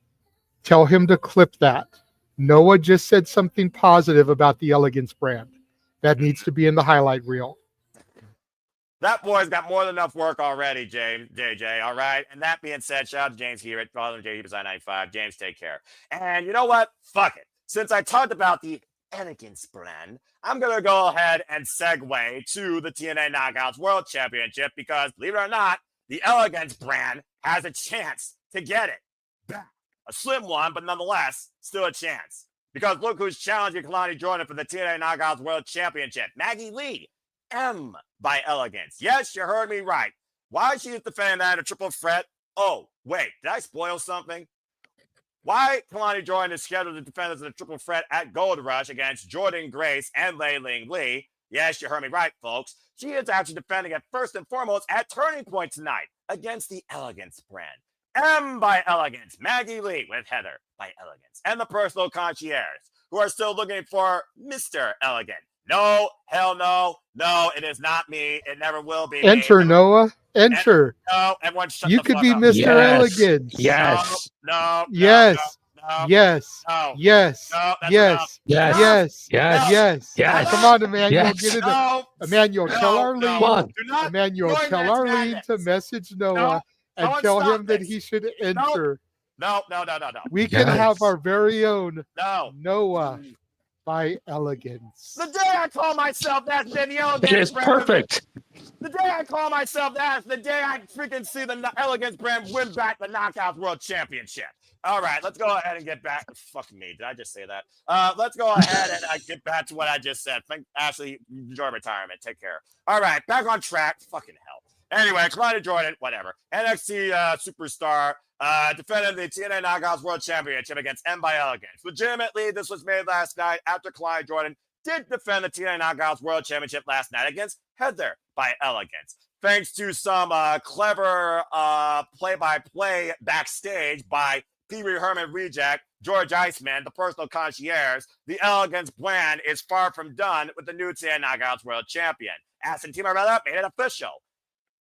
Tell him to clip that. Noah just said something positive about the Elegance brand. That needs to be in the highlight reel. That boy's got more than enough work already, JJ, all right? And that being said, shout out to James here at Follow JJ 95. James, take care. And you know what? Fuck it. Since I talked about the Elegance brand, I'm going to go ahead and segue to the TNA Knockouts World Championship because, believe it or not, the Elegance brand has a chance to get it back. A slim one, but nonetheless, still a chance. Because look who's challenging Kalani Jordan for the TNA Knockouts World Championship. Maggie Lee, M by Elegance. Yes, you heard me right. Why she is defending that in a triple threat? Oh, wait, did I spoil something? Why Kalani Jordan is scheduled to defend as a triple threat at Gold Rush against Jordan Grace and Lei Ling Lee. Yes, you heard me right, folks. She is actually defending it first and foremost at Turning Point tonight against the Elegance brand. M by Elegance, Maggie Lee with Heather by Elegance, and the personal concierge who are still looking for Mr. Elegant. No, hell no, no, it is not me. It never will be. Enter, me. Noah. Enter. No, everyone shut You the could fuck be up. Mr. Yes. Elegance. Yes. No, Yes. no, Yes. no, Yes. no, that's Yes. Yes. Yes. Yes. Yes. Yes. Come on, Emmanuel. Yes. Get it. no, Emmanuel, tell no, Arlene. Come on. do not Emmanuel, join tell that Arlene madness. to message Noah and someone tell stop him that this. he should enter. No. We can Yes. have our very own No. Noah by Elegance. The day I call myself that's the Elegance It is brand. perfect. The day I call myself that, the day I freaking see the Elegance brand win back the Knockouts World Championship. All right, let's go ahead and get back. Fuck me, did I just say that? Let's go ahead and get back to what I just said. Ashley, enjoy retirement. Take care. All right, back on track. Fucking hell. Anyway, Kalani Jordan, whatever. NXT superstar defending the TNA Knockouts World Championship against M by Elegance. Legitimately, this was made last night after Kalani Jordan did defend the TNA Knockouts World Championship last night against Heather by Elegance. Thanks to some clever play-by-play backstage by Pee Wee Herman Reject, George Iceman, the personal concierge, the Elegance brand is far from done with the new TNA Knockouts World Champion. Aston Team Umbrella made it official.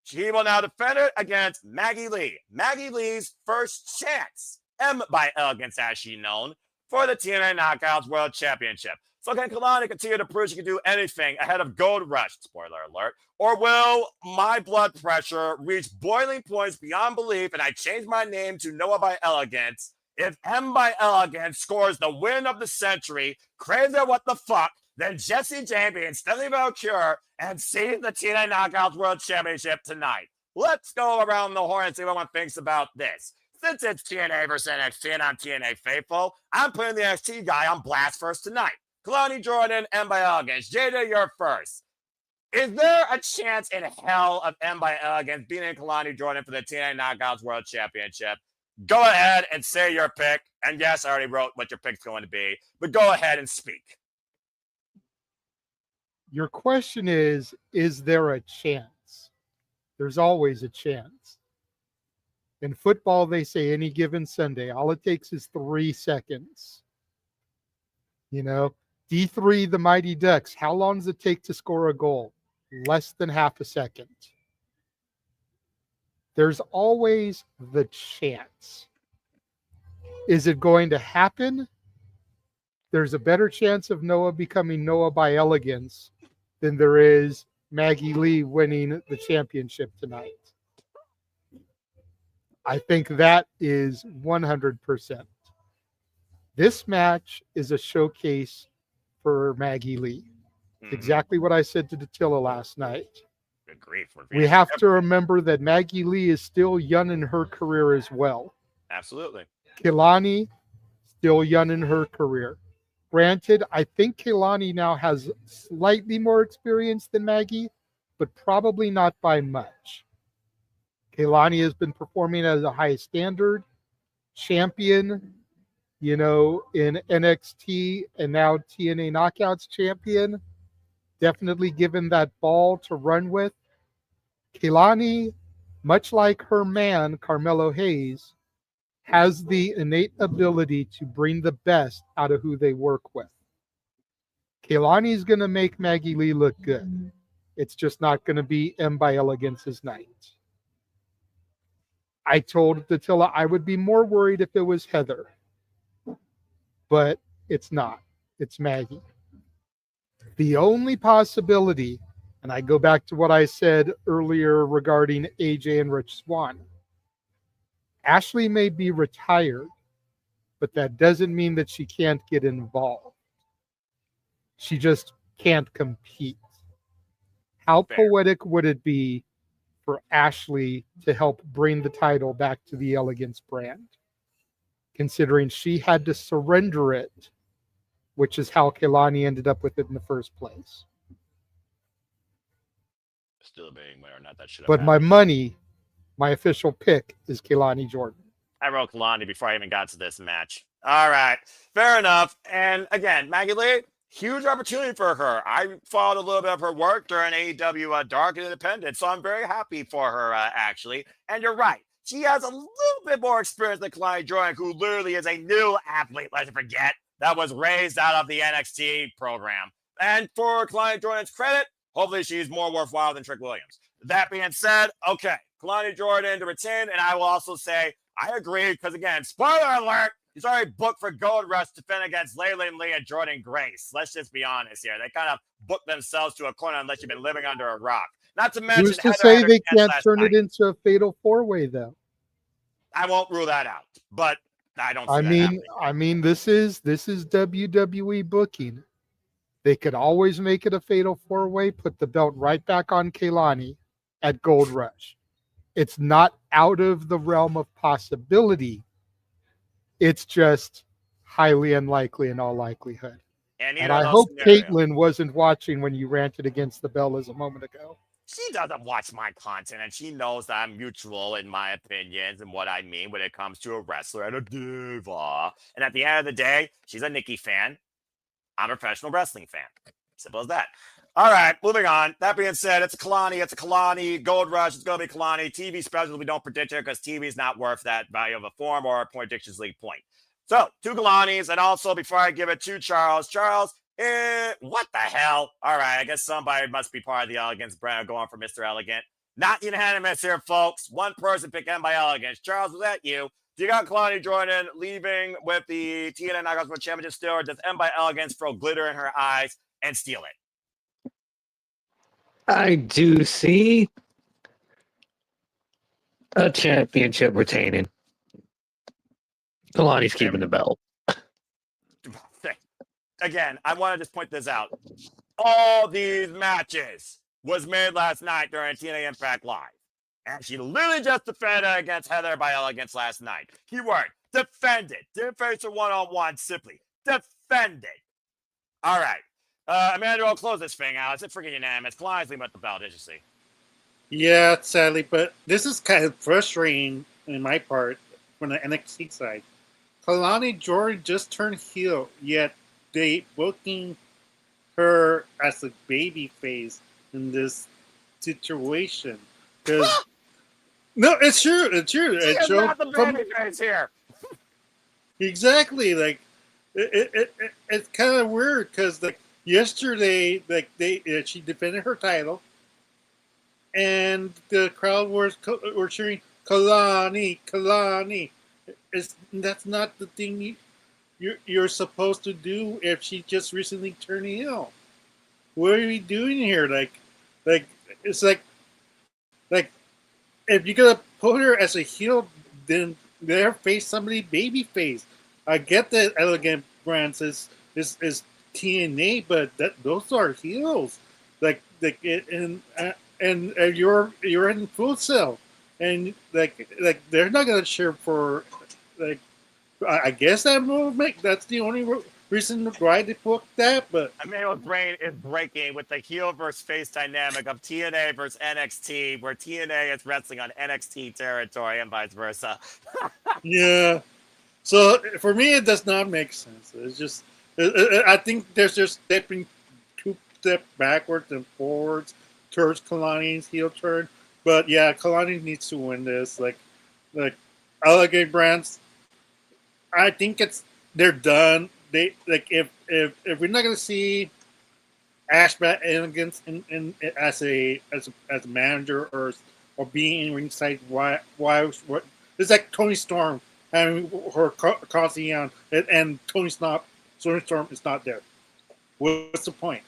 She will now defend it against Maggie Lee. Maggie Lee's first chance, M by Elegance as she's known, for the TNA Knockouts World Championship. So can Kalani continue to prove she can do anything ahead of Gold Rush, spoiler alert, or will my blood pressure reach boiling points beyond belief and I change my name to Noah by Elegance if M by Elegance scores the win of the century, crazy what the fuck, then Jesse James and Stephanie Valcure and see the TNA Knockouts World Championship tonight. Let's go around the horn and see what one thinks about this. Since it's TNA versus NXT and I'm TNA faithful, I'm putting the NXT guy on blast first tonight. Kalani Jordan, M by Elegance. Jada, you're first. Is there a chance in hell of M by Elegance beating Kalani Jordan for the TNA Knockouts World Championship? Go ahead and say your pick. And yes, I already wrote what your pick's going to be, but go ahead and speak. Your question is there a chance? There's always a chance. In football, they say any given Sunday. All it takes is 3 seconds. You know, D3, the Mighty Ducks, how long does it take to score a goal? Less than half a second. There's always the chance. Is it going to happen? There's a better chance of Noah becoming Noah by Elegance than there is Maggie Lee winning the championship tonight. I think that is 100%. This match is a showcase for Maggie Lee. Exactly what I said to Dattila last night. Good grief. We have to remember that Maggie Lee is still young in her career as well. Absolutely. Kalani, still young in her career. Granted, I think Kalani now has slightly more experience than Maggie, but probably not by much. Kalani has been performing at a high standard, champion, you know, in NXT and now TNA Knockouts champion. Definitely given that ball to run with. Kalani, much like her man, Carmelo Hayes, has the innate ability to bring the best out of who they work with. Kalani is going to make Maggie Lee look good. It's just not going to be M by Elegance's night. I told Dattila I would be more worried if it was Heather. But it's not. It's Maggie. The only possibility, and I go back to what I said earlier regarding AJ and Rich Swann. Ashley may be retired, but that doesn't mean that she can't get involved. She just can't compete. How Fair. poetic would it be for Ashley to help bring the title back to the Elegance brand, considering she had to surrender it, which is how Kehlani ended up with it in the first place. Still debating whether or not that should have But my happened. money, my official pick is Kehlani Jordan. I wrote Kalani before I even got to this match. All right, fair enough. And again, Maggie Lee, huge opportunity for her. I followed a little bit of her work during AEW Dark and Independent, so I'm very happy for her, actually. And you're right. She has a little bit more experience than Kalani Jordan, who literally is a new athlete, let's forget, that was raised out of the NXT program. And for Kalani Jordan's credit, hopefully she's more worthwhile than Trick Williams. That being said, okay, Kalani Jordan to retain, and I will also say I agree, because again, spoiler alert, he's already booked for Gold Rush to defend against Layla Lee and Jordan Grace. Let's just be honest here. They kind of booked themselves to a corner unless you've been living under a rock. Not to mention, Who's to Heather say had her they chance can't last turn night. it into a fatal four-way, though? I won't rule that out, but I don't see that happening. I mean, this is WWE booking. They could always make it a fatal four-way, put the belt right back on Kehlani at Gold Rush. It's not out of the realm of possibility. It's just highly unlikely in all likelihood. And I hope Caitlin wasn't watching when you ranted against the Bellas a moment ago. She doesn't watch my content, and she knows that I'm mutual in my opinions and what I mean when it comes to a wrestler and a diva. And at the end of the day, she's a Nikki fan. I'm a professional wrestling fan. Simple as that. All right, moving on. That being said, it's a Kalani. Gold Rush, it's going to be Kalani. TV specials, we don't predict it because TV is not worth that value of a form or a Point Addictions League point. So, 2 Kalanis, and also before I give it to Charles, what the hell? All right, I guess somebody must be part of the Elegance brand going for Mr. Elegant. Not unanimous here, folks. One person picked M by Elegance. Charles, was that you? Do you got Kalani Jordan leaving with the TNA Knockouts World Championship still, or does M by Elegance throw glitter in her eyes and steal it? I do see a championship retaining. Kalani's keeping the belt. Again, I want to just point this out. All these matches was made last night during TNA Impact Live. And she literally just defended against Heather by Elegance last night. Keyword, defended. Didn't face her one-on-one, simply defended. All right. Amanda, I'll close this thing out. It's freaking unanimous. Kalani's leaving with the belt, did you see? Yeah, sadly, but this is kind of frustrating in my part from the NXT side. Kalani Jordan just turned heel, yet they booking her as a baby face in this situation. Because no, it's true. It's true. She is not the baby face here. Exactly. Like it's kind of weird because like yesterday, like she defended her title, and the crowd were cheering Kalani. That's not the thing you're supposed to do if she just recently turned heel. What are we doing here? Like it's like if you're gonna put her as a heel, then let her face somebody baby face. I get that Elegant Brands is TNA, but those are heels. And you're in Full Sail, and like they're not gonna cheer for like. I guess that movement. That's the only reason why they booked that. But Emmanuel's brain is breaking with the heel versus face dynamic of TNA versus NXT, where TNA is wrestling on NXT territory and vice versa. Yeah. So for me, it does not make sense. It's just I think there's just stepping 2 steps backwards and forwards towards Kalani's heel turn. But yeah, Kalani needs to win this. Like Elegant Brands. I think they're done. They like if we're not gonna see Ash Elegance in as a manager or being in ringside, why what it's like Tony Storm having her Kazarian and Tony Storm is not there. What's the point?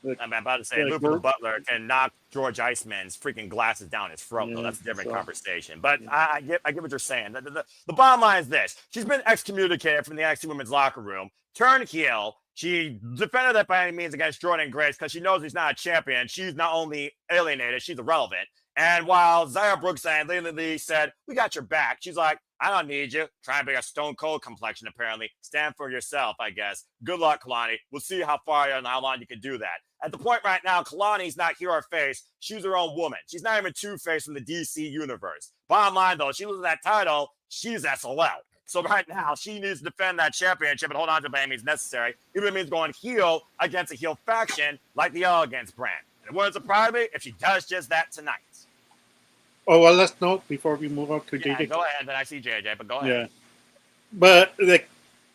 Like, I'm about to say, Luther Butler can knock George Iceman's freaking glasses down his throat, though. That's a different conversation. But I get what you're saying. The bottom line is this. She's been excommunicated from the NXT Women's locker room, turned heel, She defended that by any means against Jordan Grace because she knows he's not a champion. She's not only alienated, she's irrelevant. And while Xia Brookside and Layla Lee said, we got your back, she's like, I don't need you. Trying to be a stone cold complexion, apparently. Stand for yourself, I guess. Good luck, Kalani. We'll see how far and how long you can do that. At the point right now, Kalani's not heel or face. She's her own woman. She's not even Two-Face from the DC universe. Bottom line, though, she loses that title, she's SOL. So right now, she needs to defend that championship and hold on to it by any means necessary, even if it means going heel against a heel faction like the Elegance brand. And it wouldn't surprise me if she does just that tonight. Oh, well, let's note before we move on to Yeah, JJ. go ahead. Then I see JJ, but go ahead. Yeah. But, like,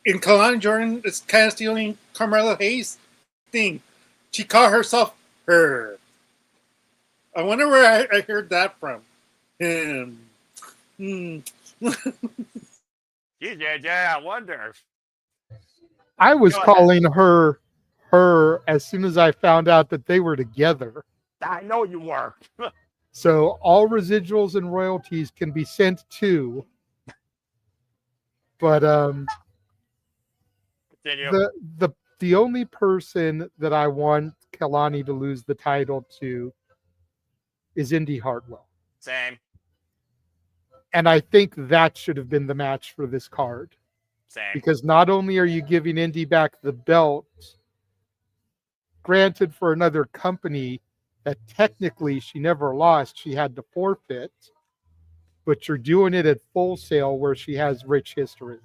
in Kalani Jordan, it's kind of stealing Carmelo Hayes' thing. She called herself her. I wonder where I heard that from. Gee, JJ, I wonder. I was Go ahead. calling her as soon as I found out that they were together. I know you were. So all residuals and royalties can be sent to. But Continue. the only person that I want Kalani to lose the title to is Indi Hartwell. Same. And I think that should have been the match for this card. Same. Because not only are you giving Indi back the belt, granted for another company that technically she never lost, she had to forfeit, but you're doing it at Full Sail where she has rich history.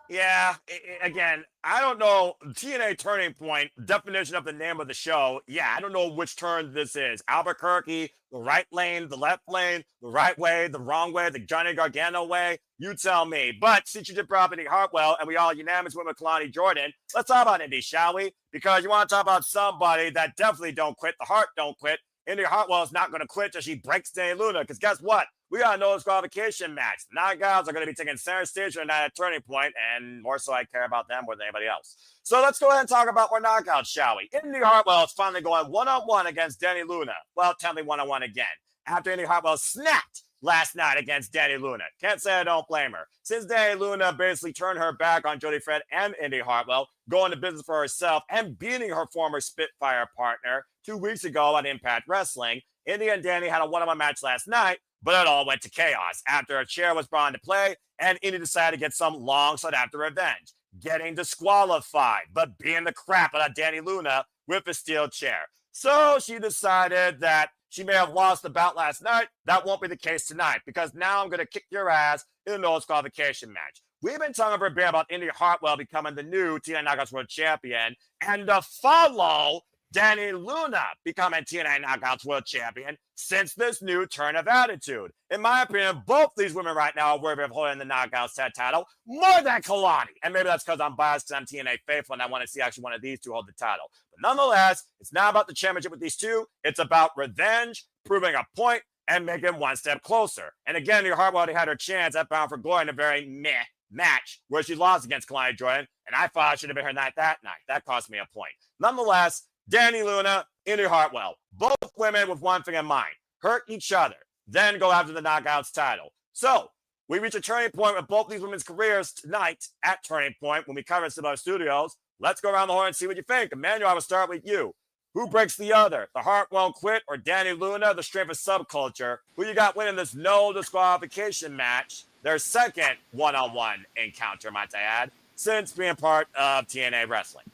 Yeah, again, I don't know. TNA Turning Point, definition of the name of the show. Yeah, I don't know which turn this is. Albuquerque, the right lane, the left lane, the right way, the wrong way, the Johnny Gargano way. You tell me. But since you did Indi Hartwell and we all unanimous went with Kalani Jordan, let's talk about Indi, shall we? Because you want to talk about somebody that definitely don't quit. The Heart don't quit. Indi Hartwell is not going to quit till she breaks Dani Luna. Because guess what? We got a no disqualification match. The 9 guys are going to be taking center stage tonight at Turning Point, and more so I care about them more than anybody else. So let's go ahead and talk about more knockouts, shall we? Indi Hartwell is finally going one-on-one against Dani Luna. Well, technically one-on-one again. After Indi Hartwell snapped last night against Dani Luna. Can't say I don't blame her. Since Dani Luna basically turned her back on Jody Fred and Indi Hartwell, going to business for herself and beating her former Spitfire partner 2 weeks ago on Impact Wrestling, Indi and Dani had a one-on-one match last night, but it all went to chaos after a chair was brought into play and Indi decided to get some long sought-after revenge, getting disqualified, but beating the crap out of Dani Luna with a steel chair. So she decided that she may have lost the bout last night. That won't be the case tonight because now I'm going to kick your ass in a no disqualification match. We've been talking for a bit about Indi Hartwell becoming the new TNA Knockouts World Champion and to follow Dani Luna becoming TNA Knockouts World Champion since this new turn of attitude. In my opinion, both these women right now are worthy of holding the Knockouts title more than Kalani. And maybe that's because I'm biased because I'm TNA faithful and I want to see actually one of these two hold the title. But nonetheless, it's not about the championship with these two. It's about revenge, proving a point, and making one step closer. And again, your Hartwell had her chance at Bound for Glory in a very meh match where she lost against Kalani Jordan. And I thought it should have been her night that night. That cost me a point. Nonetheless, Dani Luna, Indi Hartwell, both women with one thing in mind, hurt each other, then go after the Knockouts title. So we reach a turning point with both these women's careers tonight at Turning Point when we cover Cibo Studios. Let's go around the horn and see what you think. Emmanuel, I will start with you. Who breaks the other? The Heart Won't Quit or Dani Luna, the strength of subculture? Who you got winning this no disqualification match? Their second one-on-one encounter, might I add, since being part of TNA Wrestling.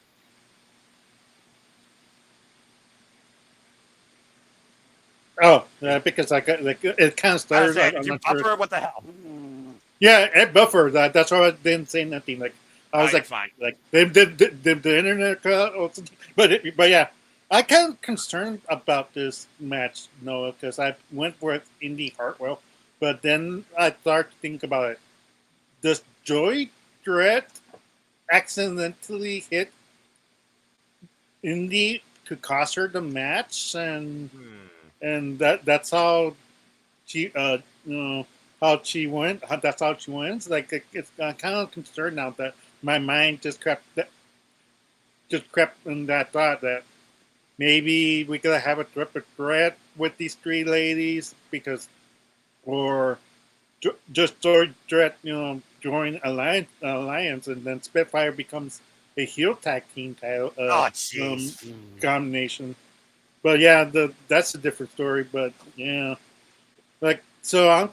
Oh, because I got like it kind of started. I'm not sure. What the hell? Yeah, it buffered. That's why I didn't say nothing. Like I was fine. Like the internet, but yeah, I kind of concerned about this match, Noah, because I went with Indi Hartwell, but then I started to think about it. Does Joy Dredd accidentally hit Indi to cost her the match, and that's how she how she went. That's how she wins. Like it's I'm kind of concerned now that my mind just crept in that thought that maybe we could have a triple threat with these three ladies or just join alliance, and then Spitfire becomes a heel tag team title Oh, jeez. combination. But yeah, that's a different story. But yeah, like so,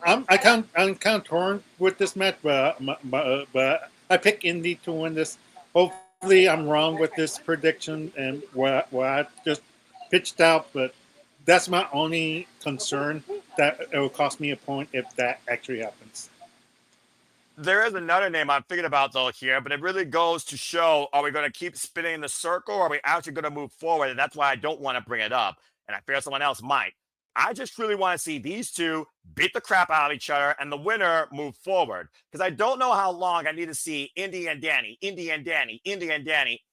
I'm kind of torn with this match, but I pick Indi to win this. Hopefully, I'm wrong with this prediction and what I just pitched out, but that's my only concern, that it will cost me a point if that actually happens. There is another name I'm thinking about, though, here, but it really goes to show, are we going to keep spinning in the circle, or are we actually going to move forward? And that's why I don't want to bring it up, and I fear someone else might. I just really want to see these two beat the crap out of each other and the winner move forward, because I don't know how long I need to see Indi and Dani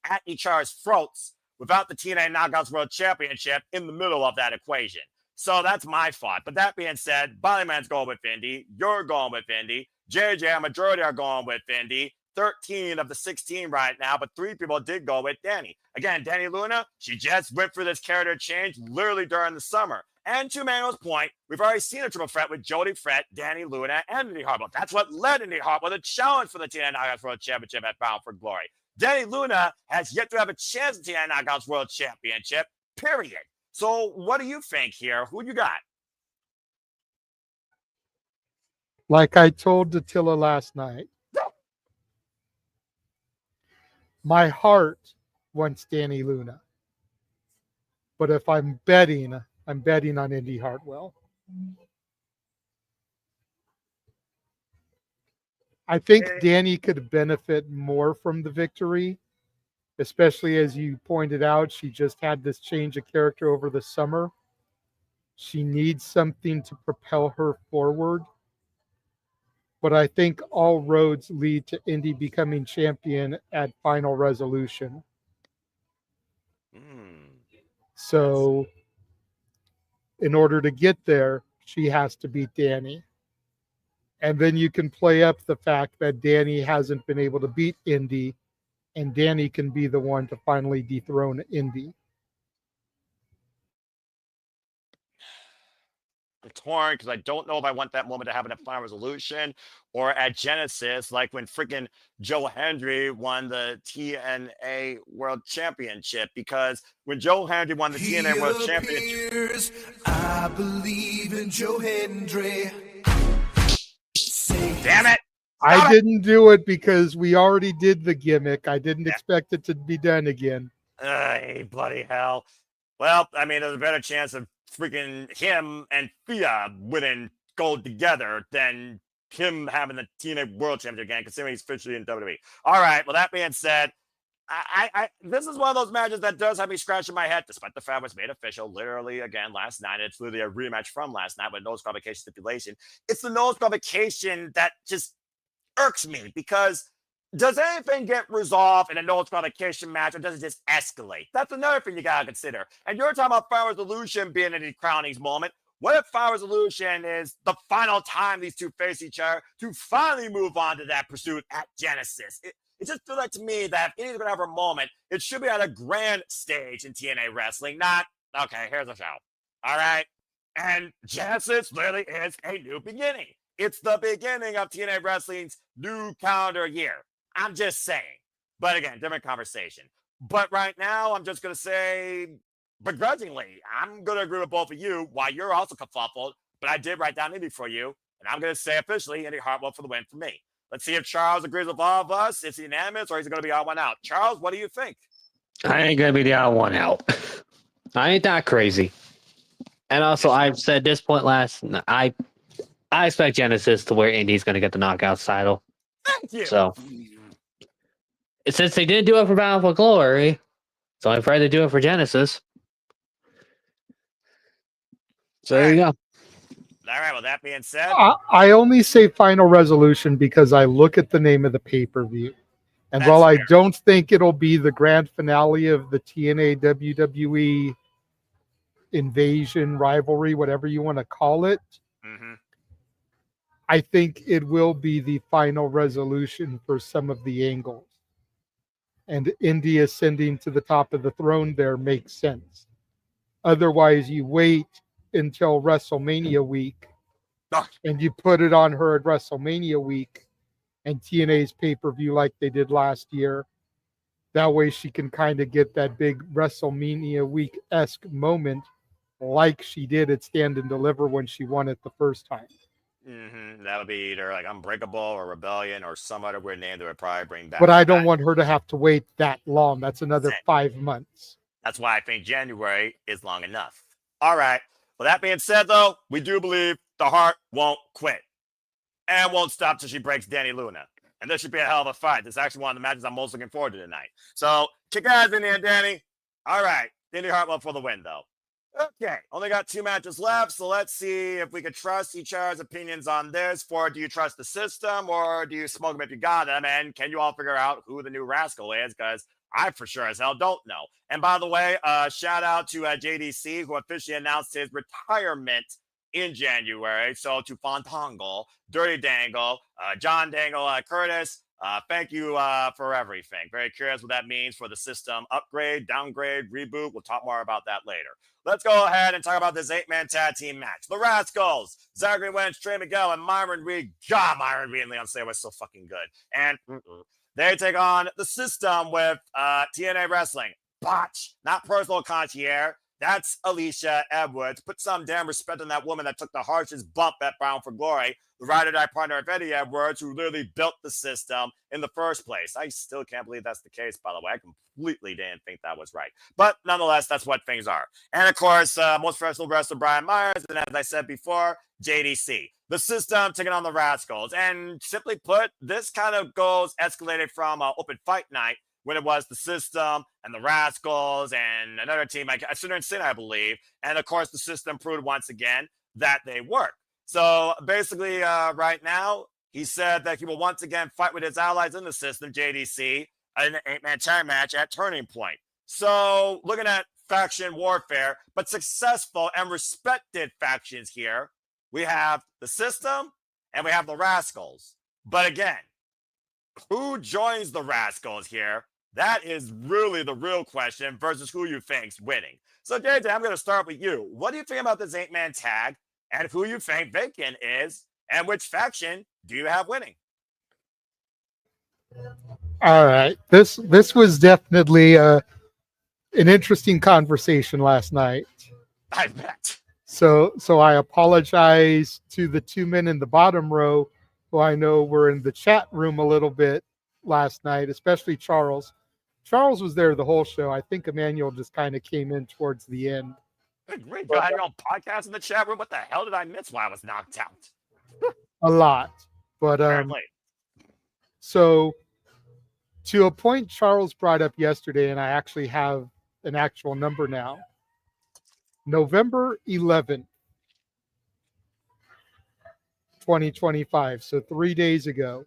at each other's throats without the TNA Knockouts World Championship in the middle of that equation. So that's my thought. But that being said, Bodyman's going with Indi. You're going with Indi. JJ, a majority are going with Indi. 13 of the 16 right now, but 3 people did go with Dani. Again, Dani Luna, she just went through this character change literally during the summer. And to Manuel's point, we've already seen a triple threat with Jody Fret, Dani Luna, and Indi Hartwell. That's what led Indi Hartwell to challenge for the TNA Knockouts World Championship at Bound for Glory. Dani Luna has yet to have a chance at the TNA Knockouts World Championship, period. So what do you think here? Who you got? Like I told Attila last night, my heart wants Dani Luna. But if I'm betting on Indi Hartwell. I think Dani could benefit more from the victory, especially as you pointed out, she just had this change of character over the summer. She needs something to propel her forward. But I think all roads lead to Indi becoming champion at Final Resolution. So in order to get there, she has to beat Dani. And then you can play up the fact that Dani hasn't been able to beat Indi, and Dani can be the one to finally dethrone Indi. I'm torn because I don't know if I want that moment to happen at Final Resolution or at Genesis, like when freaking Joe Hendry won the TNA World Championship. Because when Joe Hendry won the TNA World Championship, I believe in Joe Hendry. Damn it! I didn't do it because we already did the gimmick. I didn't expect it to be done again. Bloody hell. Well, I mean, there's a better chance of freaking him and Thea winning gold together than him having the TNA World Championship again, considering he's officially in WWE. All right, well, that being said, this is one of those matches that does have me scratching my head, despite the fact it was made official literally again last night. It's literally a rematch from last night with no disqualification stipulation. It's the no disqualification that just irks me, because does anything get resolved in a no disqualification match, or does it just escalate? That's another thing you gotta consider. And you're talking about Final Resolution being in the crownings moment. What if Final Resolution is the final time these two face each other to finally move on to that pursuit at Genesis? It just feels like to me that if Indi's gonna have a moment, it should be at a grand stage in TNA wrestling, not, okay, here's a show. All right? And Genesis literally is a new beginning. It's the beginning of TNA wrestling's new calendar year. I'm just saying. But again, different conversation. But right now, I'm just going to say, begrudgingly, I'm going to agree with both of you while you're also kerfuffled. But I did write down Indi for you. And I'm going to say officially, Indi Hartwell for the win for me. Let's see if Charles agrees with all of us. Is he unanimous, or is he going to be odd one out? Charles, what do you think? I ain't going to be the odd one out. I ain't that crazy. And also, I've said this point I expect Genesis to where Indi's going to get the Knockouts title. Thank you. So, since they didn't do it for Bound for Glory, it's only fair to do it for Genesis. So there you go. All right, well, that being said, I only say Final Resolution because I look at the name of the pay-per-view. And while I don't think it'll be the grand finale of the TNA WWE invasion rivalry, whatever you want to call it, I think it will be the final resolution for some of the angles. And Indi ascending to the top of the throne there makes sense. Otherwise, you wait until WrestleMania week Oh. and you put it on her at WrestleMania week and TNA's pay-per-view like they did last year. That way she can kind of get that big WrestleMania week-esque moment like she did at Stand and Deliver when she won it the first time. That'll be either like Unbreakable or Rebellion or some other weird name that would probably bring back. But I don't want her to have to wait that long. That's another 5 months. That's why I think January is long enough. All right. Well, that being said, though, we do believe the Heart won't quit and won't stop till she breaks Dani Luna. And this should be a hell of a fight. This is actually one of the matches I'm most looking forward to tonight. So, kick ass in there, Dani. All right. Indi Hartwell for the win, though. Okay. Only got 2 matches left, so let's see if we could trust each other's opinions on this. Do you trust the system, or do you smoke them if you got them? And can you all figure out who the new Rascalz is? Because I for sure as hell don't know. And by the way, shout out to JDC, who officially announced his retirement in January. So to Fontangle, Dirty Dangle, John Dangle, Curtis, thank you for everything. Very curious what that means for the system upgrade, downgrade, reboot. We'll talk more about that later. Let's go ahead and talk about this 8-man tag team match. The Rascalz, Zachary Wentz, Trey Miguel, and Myron Reed. God, Myron Reed and Leon Slater was so fucking good. And they take on the system with TNA Wrestling. Botch, not personal concierge. That's Alicia Edwards. Put some damn respect on that woman that took the harshest bump at Bound for Glory. The ride or die partner of Eddie Edwards, who literally built the system in the first place. I still can't believe that's the case, by the way. I completely didn't think that was right. But nonetheless, that's what things are. And of course, most professional wrestler Brian Myers. And as I said before, JDC. The system taking on the Rascalz. And simply put, this kind of escalated from open fight night when it was the system and the Rascalz and another team, like Sinner and Sin, I believe. And of course, the system proved once again that they work. So basically, right now, he said that he will once again fight with his allies in the system, JDC, in an 8-man tag match at Turning Point. So looking at faction warfare, but successful and respected factions here, we have the system and we have the Rascalz. But again, who joins the Rascalz here? That is really the real question versus who you think's winning. So, JJ, I'm going to start with you. What do you think about this 8-man tag and who you think vacant is and which faction do you have winning? All right. This was definitely an interesting conversation last night. I bet. So I apologize to the 2 men in the bottom row who I know were in the chat room a little bit last night, especially Charles. Charles was there the whole show. I think Emmanuel just kind of came in towards the end. Great. You had your own podcast in the chat room. What the hell did I miss while I was knocked out? A lot. But so to a point Charles brought up yesterday, and I actually have an actual number now. November 11th, 2025. So 3 days ago,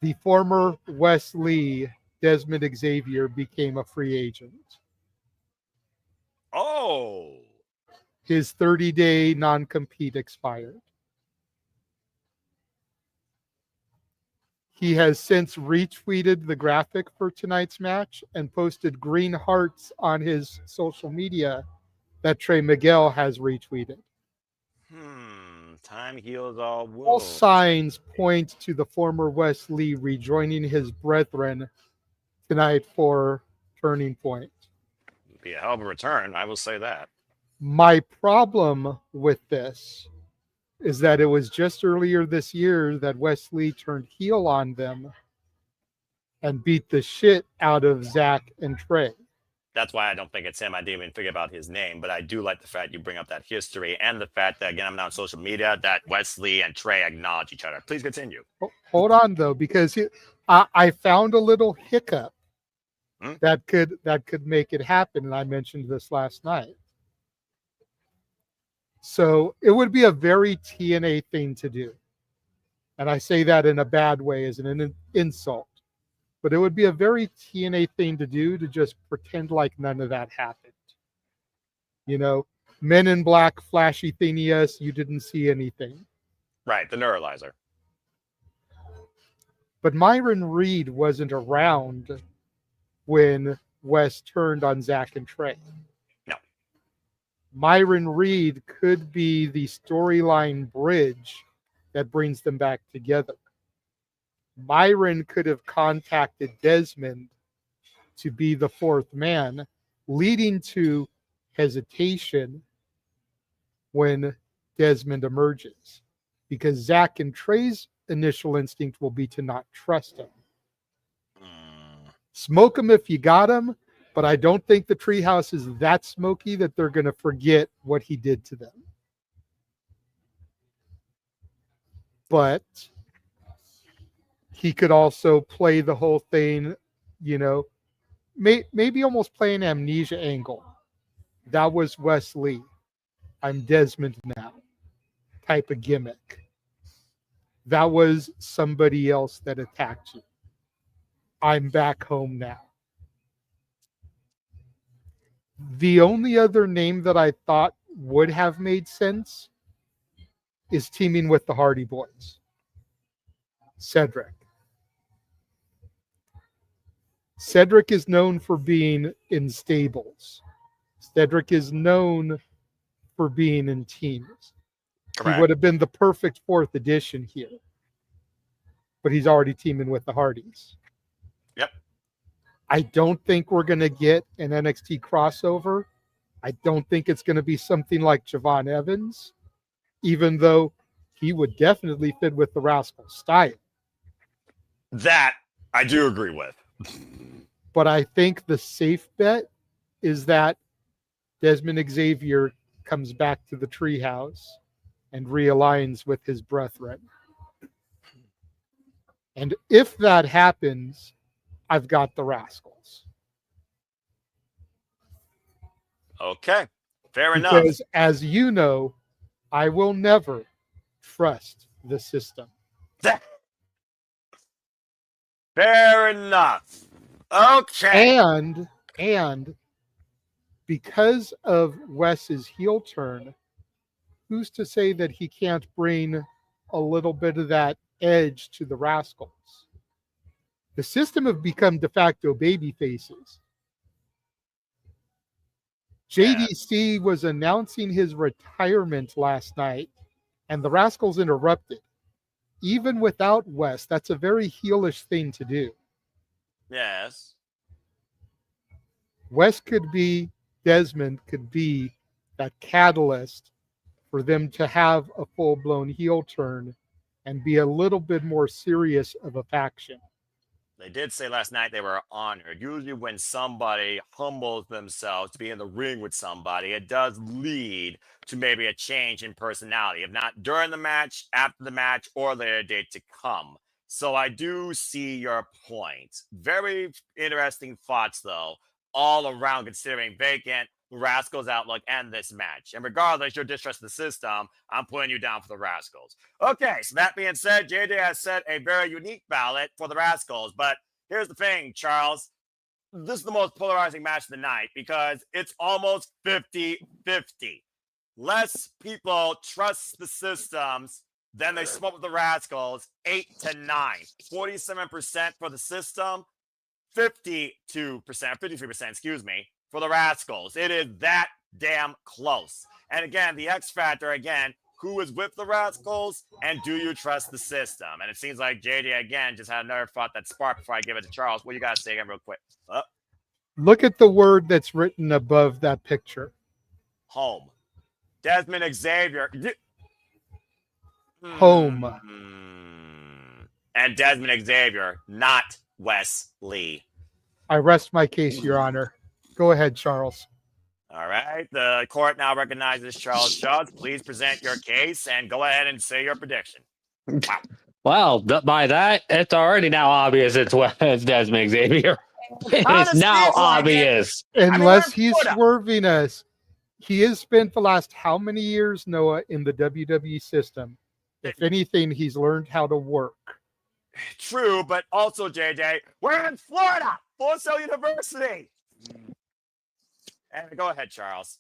the former Wes Lee, Desmond Xavier, became a free agent. Oh. His 30-day non-compete expired. He has since retweeted the graphic for tonight's match and posted green hearts on his social media that Trey Miguel has retweeted. Time heals all wounds. All signs point to the former Wes Lee rejoining his brethren tonight for Turning Point. Be a hell of a return, I will say that. My problem with this is that it was just earlier this year that Wes Lee turned heel on them and beat the shit out of Zach and Trey. That's why I don't think it's him. I didn't even figure out his name, but I do like the fact you bring up that history and the fact that, again, I'm not on social media, that Wes Lee and Trey acknowledge each other. Please continue. Hold on, though, because I found a little hiccup that could make it happen, and I mentioned this last night. So it would be a very TNA thing to do. And I say that in a bad way as an insult. But it would be a very TNA thing to do to just pretend like none of that happened. You know, Men in Black, flashy thing, yes, you didn't see anything. Right, the neuralizer. But Myron Reed wasn't around when Wes turned on Zach and Trey. No. Myron Reed could be the storyline bridge that brings them back together. Myron could have contacted Desmond to be the fourth man, leading to hesitation when Desmond emerges. Because Zach and Trey's initial instinct will be to not trust him. Smoke him if you got him, but I don't think the treehouse is that smoky that they're going to forget what he did to them. But he could also play the whole thing, you know, maybe almost play an amnesia angle. That was Wes Lee. I'm Desmond now. Type of gimmick. That was somebody else that attacked you. I'm back home now. The only other name that I thought would have made sense is teaming with the Hardy Boys. Cedric. Cedric is known for being in stables. Cedric is known for being in teams. Correct. He would have been the perfect fourth edition here. But he's already teaming with the Hardys. Yep. I don't think we're going to get an NXT crossover. I don't think it's going to be something like Javon Evans, even though he would definitely fit with the Rascalz style. That I do agree with. But I think the safe bet is that Desmond Xavier comes back to the treehouse and realigns with his brethren. And if that happens, I've got the Rascalz. Okay. Fair enough. Because as you know, I will never trust the system. Fair enough. Okay. And because of Wes's heel turn, who's to say that he can't bring a little bit of that edge to the Rascalz? The system have become de facto baby faces. JDC was announcing his retirement last night, and the Rascalz interrupted. Even without Wes, that's a very heelish thing to do. Yes. Wes could be, Desmond could be that catalyst for them to have a full-blown heel turn and be a little bit more serious of a faction. They did say last night they were honored. Usually when somebody humbles themselves to be in the ring with somebody, it does lead to maybe a change in personality, if not during the match, after the match, or later date to come. So I do see your point. Very interesting thoughts, though, all around considering Vacant, the Rascalz outlook, and this match. And regardless, your distrust of the system, I'm putting you down for the Rascalz. Okay, so that being said, JJ has set a very unique ballot for the Rascalz. But here's the thing, Charles. This is the most polarizing match of the night because it's almost 50-50. Less people trust the systems than they smoke with the Rascalz, 8-9. 47% for the system, 52%, 53%, excuse me, for the Rascalz. It is that damn close. And again, the X factor, again, who is with the Rascalz and do you trust the system? And it seems like JJ, again, just had another thought that sparked before I give it to Charles. What do you got to say again real quick? Look at the word that's written above that picture. Home. Desmond Xavier. Home. And Desmond Xavier, not Wes Lee. I rest my case, Your Honor. Go ahead, Charles. All right. The court now recognizes Charles Schultz. Please present your case and go ahead and say your prediction. Well, by that, it's already now obvious it's Desmond Xavier. It's now obvious. Unless he's swerving us. He has spent the last how many years, Noah, in the WWE system? If anything, he's learned how to work. True, but also, JJ, we're in Florida, Full Sail University. And go ahead, Charles.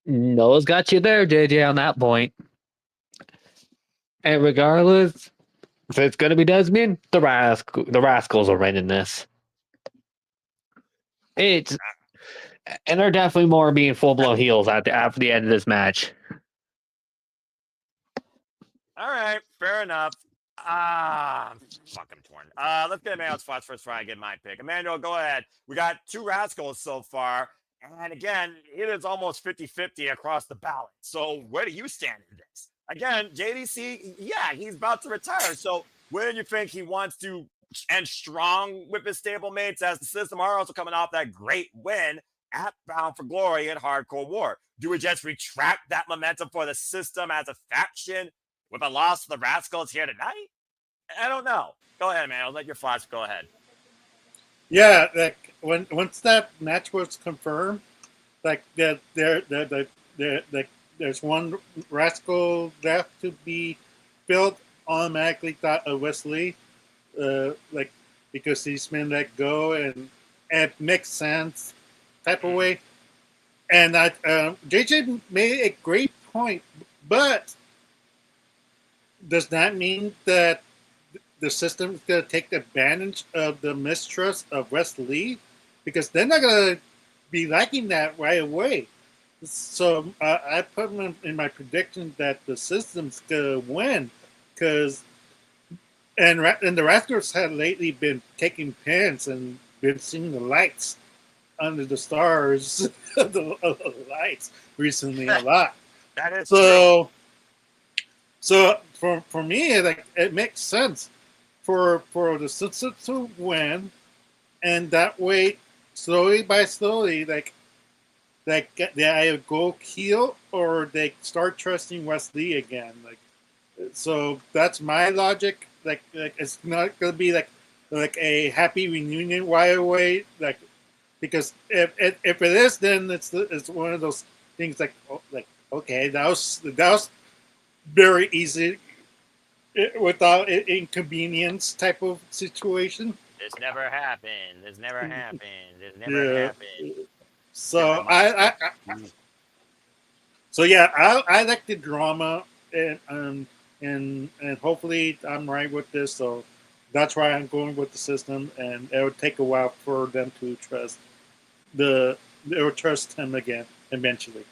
Noah's got you there, JJ, on that point. And regardless, if it's going to be Desmond, the Rascalz are winning this. And they're definitely more being full-blown heels after the end of this match. All right, fair enough. I'm fucking torn. Let's get Emmanuel's thoughts first before I get my pick. Emmanuel, go ahead. We got 2 Rascalz so far. And again, it is almost 50-50 across the ballot. So where do you stand in this? Again, JDC, yeah, he's about to retire. So where do you think he wants to end strong with his stablemates, as the system are also coming off that great win at Bound for Glory in Hardcore War? Do we just retract that momentum for the system as a faction with a loss to the Rascalz here tonight? I don't know. Go ahead, man. I'll let your thoughts go ahead. Yeah, like once that match was confirmed, like there's one Rascal left to be filled, automatically thought of Wesley, like because he's been let go and it makes sense type of way. And JJ made a great point, but does that mean that the system is going to take advantage of the mistrust of Wesley? Because they're not going to be liking that right away. So I put in my prediction that the system's going to win, because and the Rascalz had lately been taking pins and been seeing the lights under the stars of the lights recently a lot. That is true. So for me, like, it makes sense for the system to win, and that way, slowly by slowly, like they either go heel or they start trusting Wesley again. Like, so that's my logic. Like it's not gonna be like a happy reunion right away. Like, because if it is, then it's one of those things like okay, that was very easy without inconvenience type of situation. This never happened. This never happened. This never happened. So I like the drama, and hopefully I'm right with this. So that's why I'm going with the system, and it would take a while for them to trust him again eventually.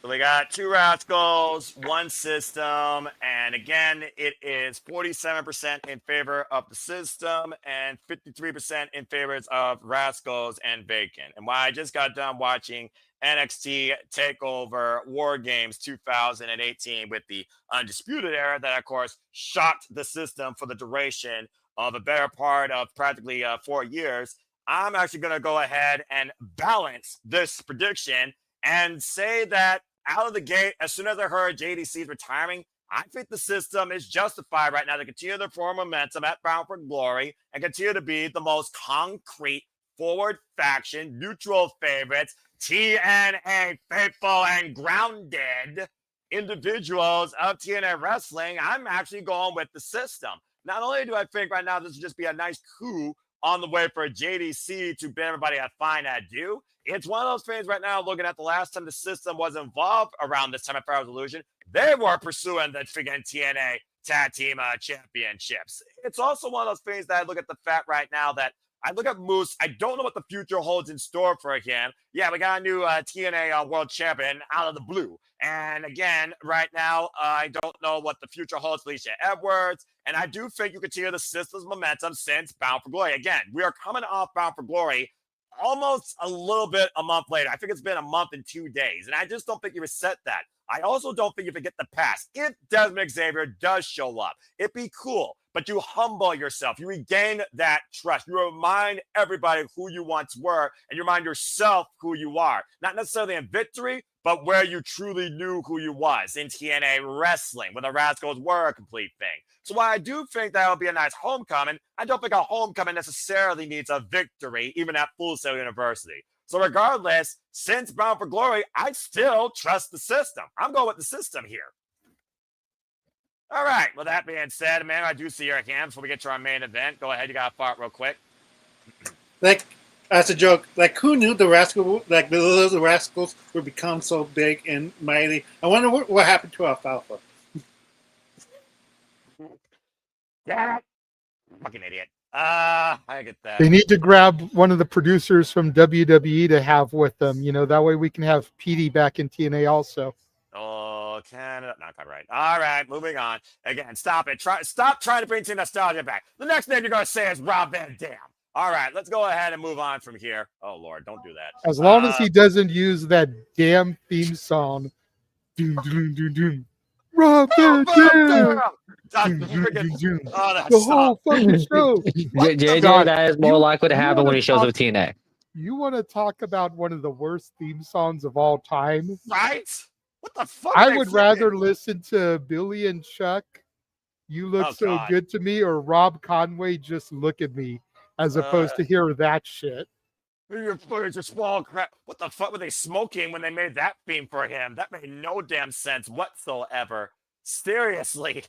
So we got 2 Rascalz, 1 system, and again, it is 47% in favor of the system and 53% in favor of Rascalz and Bacon. And while I just got done watching NXT TakeOver War Games 2018 with the Undisputed Era, that of course shocked the system for the duration of a better part of practically 4 years, I'm actually going to go ahead and balance this prediction and say that out of the gate, as soon as I heard JDC is retiring, I think the system is justified right now to continue their forward momentum at Bound for Glory and continue to be the most concrete forward faction, neutral favorites, TNA faithful and grounded individuals of TNA wrestling. I'm actually going with the system. Not only do I think right now this would just be a nice coup on the way for JDC to bid everybody a fine adieu, it's one of those things right now, looking at the last time the system was involved around this time of Power Resolution, they were pursuing the freaking TNA Tag Team Championships. It's also one of those things that I look at the fact right now that I look at Moose. I don't know what the future holds in store for him. Yeah, we got a new TNA World Champion out of the blue. And again, right now, I don't know what the future holds for Alicia Edwards. And I do think you continue the system's momentum since Bound for Glory. Again, we are coming off Bound for Glory almost a little bit a month later. I think it's been a month and 2 days. And I just don't think you reset that. I also don't think you forget the past. If Desmond Xavier does show up, it'd be cool. But you humble yourself. You regain that trust. You remind everybody who you once were, and you remind yourself who you are. Not necessarily in victory, but where you truly knew who you was in TNA wrestling, when the Rascalz were a complete thing. So while I do think that would be a nice homecoming, I don't think a homecoming necessarily needs a victory, even at Full Sail University. So regardless, since Bound for Glory, I still trust the system. I'm going with the system here. All right. Well, that being said, man, I do see your hand before we get to our main event. Go ahead. You got to fart real quick. Like, as a joke, like, who knew the little Rascalz would become so big and mighty? I wonder what happened to Alfalfa. Yeah. Fucking idiot. I get that. They need to grab one of the producers from WWE to have with them. That way we can have PD back in TNA also. Oh, Canada. Not quite right. All right, moving on. Again, stop it. Stop trying to bring Team Nostalgia back. The next name you're going to say is Rob Van Dam. All right, let's go ahead and move on from here. Oh, Lord, don't do that. As long as he doesn't use that damn theme song. Doom, doom, doom, doom. Rob Van Dam! The whole fucking show. JJ, that is more likely to happen when he shows up at TNA. You want to talk about one of the worst theme songs of all time? Right? What the fuck? I would rather listen to Billy and Chuck, You Look So Good to Me, or Rob Conway, Just Look at Me, as opposed to hear that shit. You're small crap. What the fuck were they smoking when they made that theme for him? That made no damn sense whatsoever. Seriously.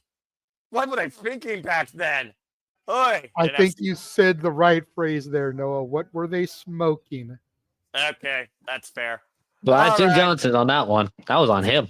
What were they thinking back then? Oy, I think you said the right phrase there, Noah. What were they smoking? Okay, that's fair. Blanchard Johnson on that one. That was on him.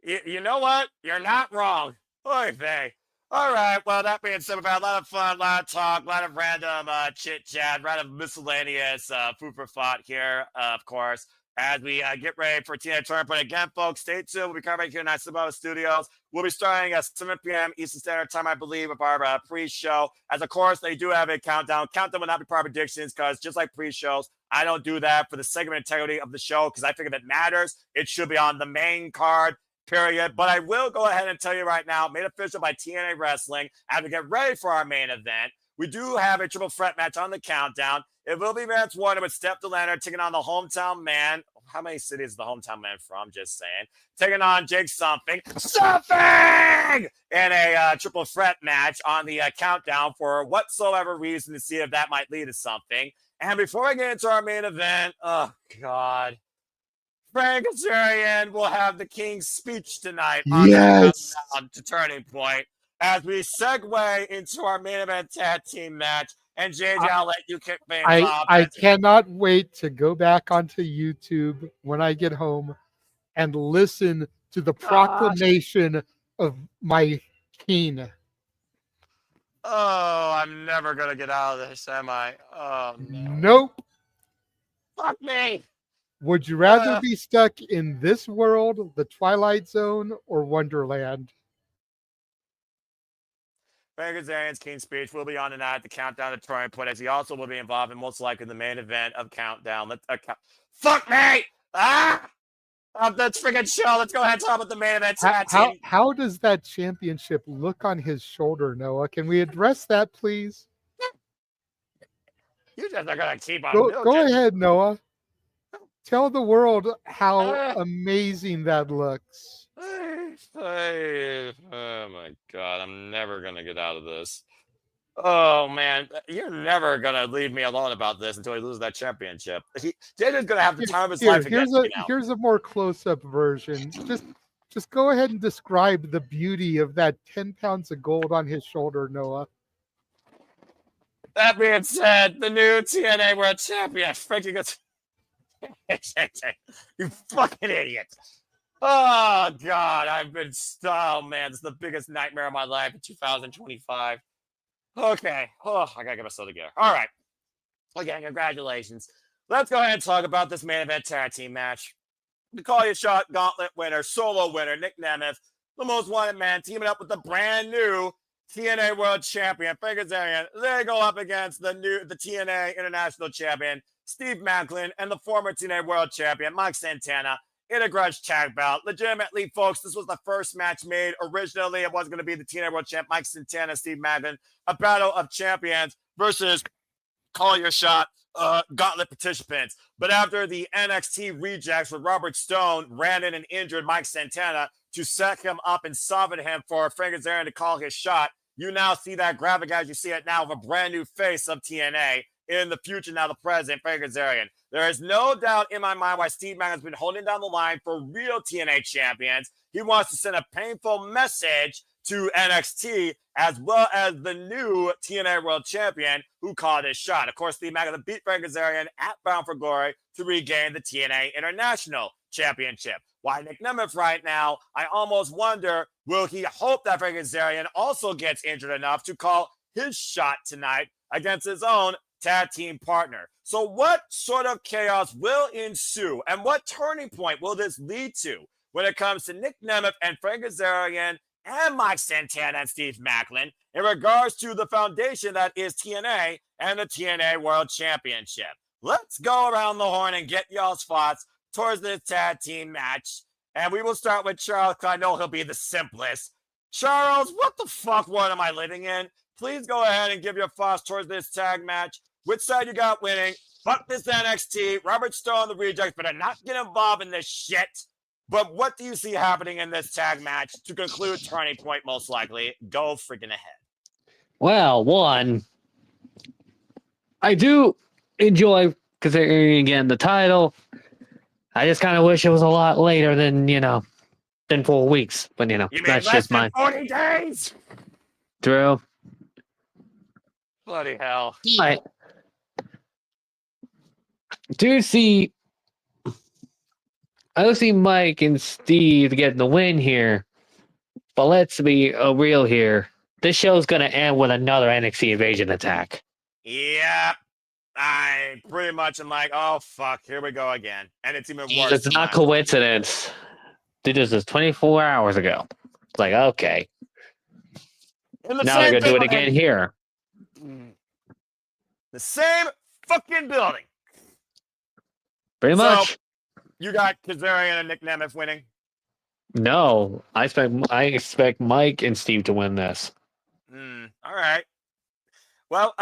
You know what? You're not wrong. Oy vey. All right. Well, that being said, we've had a lot of fun, a lot of talk, a lot of random chit-chat, a lot of miscellaneous food for thought here, of course, as we get ready for TNA Tournament. But again, folks, stay tuned. We'll be coming back here in Iceland Studios. We'll be starting at 7 p.m. Eastern Standard Time, I believe, with our pre-show. As, of course, they do have a countdown. Countdown will not be part of predictions because just like pre-shows, I don't do that for the segment integrity of the show because I think if it matters, it should be on the main card. Period. But I will go ahead and tell you right now, made official by TNA Wrestling, as we get ready for our main event, we do have a triple threat match on the countdown. It will be Vance Warner with Steph DeLander taking on the hometown man. How many cities is the hometown man from? Just saying. Taking on Jake Something in a triple threat match on the countdown for whatsoever reason to see if that might lead to something. And before I get into our main event, oh, God. Frank Kazarian will have the King's speech tonight on the countdown to Turning Point as we segue into our main event tag team match. And JJ, I'll let you kick things off. I cannot wait to go back onto YouTube when I get home and listen to the proclamation of my king. Oh, I'm never going to get out of this, am I? Oh, no. Nope. Fuck me. Would you rather be stuck in this world, the Twilight Zone, or Wonderland? Frank Kazarian's King's speech will be on tonight at the Countdown to Turning Point, as he also will be involved in most likely the main event of Countdown. Fuck me! Of the friggin' show. Let's go ahead and talk about the main event. How does that championship look on his shoulder, Noah? Can we address that, please? You just are going to keep on Go ahead, Noah. Tell the world how amazing that looks. Oh, my God. I'm never going to get out of this. Oh, man. You're never going to leave me alone about this until he loses that championship. JJ's going to have the time of his life again. Here's a more close-up version. Just go ahead and describe the beauty of that 10 pounds of gold on his shoulder, Noah. That being said, the new TNA World Champion, Frankie gets... You fucking idiot. Oh, God. Oh, man. This is the biggest nightmare of my life in 2025. Okay. Oh, I got to get myself together. All right. Again, congratulations. Let's go ahead and talk about this main event tag team match. The Call Your Shot Gauntlet winner, solo winner, Nick Nemeth, the most wanted man, teaming up with the brand new TNA World Champion, Frank Kazarian. They go up against the TNA International Champion, Steve Maclin, and the former TNA World Champion, Mike Santana, in a grudge tag bout. Legitimately, folks, this was the first match made. Originally, it was going to be the TNA World Champ, Mike Santana, Steve Maclin, a battle of champions versus Call Your Shot Gauntlet participants. But after the NXT rejects with Robert Stone ran in and injured Mike Santana to set him up and soften him for Frank Kazarian to call his shot, you now see that graphic as you see it now of a brand new face of TNA. In the future, now the present, Frank Kazarian. There is no doubt in my mind why Steve Maclin has been holding down the line for real TNA champions. He wants to send a painful message to NXT as well as the new TNA World Champion who called his shot. Of course, Steve Maclin beat Frank Kazarian at Bound for Glory to regain the TNA International Championship. Why Nick Nemeth right now, I almost wonder, will he hope that Frank Kazarian also gets injured enough to call his shot tonight against his own tag team partner. So what sort of chaos will ensue, and what turning point will this lead to when it comes to Nick Nemeth and Frank Kazarian and Mike Santana and Steve Maclin in regards to the foundation that is TNA and the TNA World Championship? Let's go around the horn and get y'all's thoughts towards this tag team match. And we will start with Charles, because I know he'll be the simplest. Charles, what the fuck world am I living in? Please go ahead and give your thoughts towards this tag match. Which side you got winning? Fuck this NXT. Robert Stone, the Rejects, better not get involved in this shit. But what do you see happening in this tag match to conclude turning point most likely? Go freaking ahead. Well, one, I do enjoy Kazarian again the title. I just kind of wish it was a lot later than 4 weeks. But that's just mine. 40 days. True. Bloody hell. But I do see Mike and Steve getting the win here. But let's be real here. This show's gonna end with another NXT invasion attack. Yeah. I pretty much am like, oh fuck, here we go again. And it's even worse. It's not coincidence. Did this 24 hours ago. It's like, okay. Now they're gonna do it again here. The same fucking building. Pretty much. You got Kazarian and Nick Nemeth winning? No. I expect Mike and Steve to win this. All right. Well,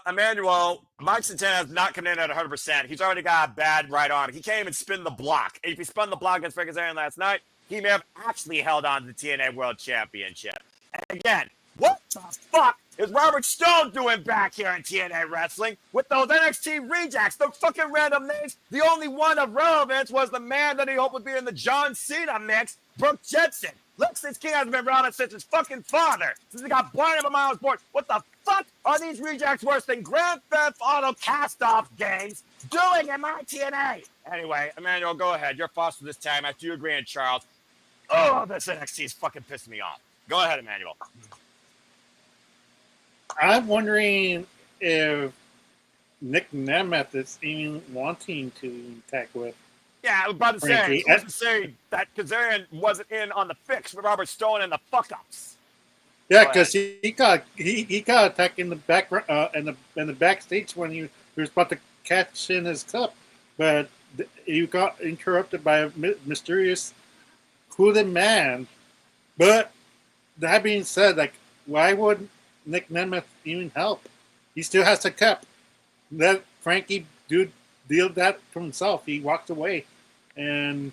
Emmanuel, Mike Santana is not coming in at 100%. He's already got a bad right arm. He can't even spin the block. If he spun the block against Frank Kazarian last night, he may have actually held on to the TNA World Championship. And again, what the fuck is Robert Stone doing back here in TNA Wrestling with those NXT rejects, the fucking random names? The only one of relevance was the man that he hoped would be in the John Cena mix, Brooke Jensen. Look, this king has been around since his fucking father, since he got blinded by Miles Born. What the fuck are these rejects worse than Grand Theft Auto cast-off games doing in my TNA? Anyway, Emmanuel, go ahead. You're thoughts for this time. After you agree, and Charles. Oh, this NXT is fucking pissing me off. Go ahead, Emmanuel. I'm wondering if Nick Nemeth is even wanting to tag with. Yeah, I was about to say that Kazarian wasn't in on the fix with Robert Stone and the fuck-ups. Yeah, because he got attacked in the background in the backstage when he was about to catch in his cup, but he got interrupted by a mysterious hooded man. But that being said, like, why would Nick Nemeth even help? He still has a cup. Let Frankie deal that for himself. He walked away, and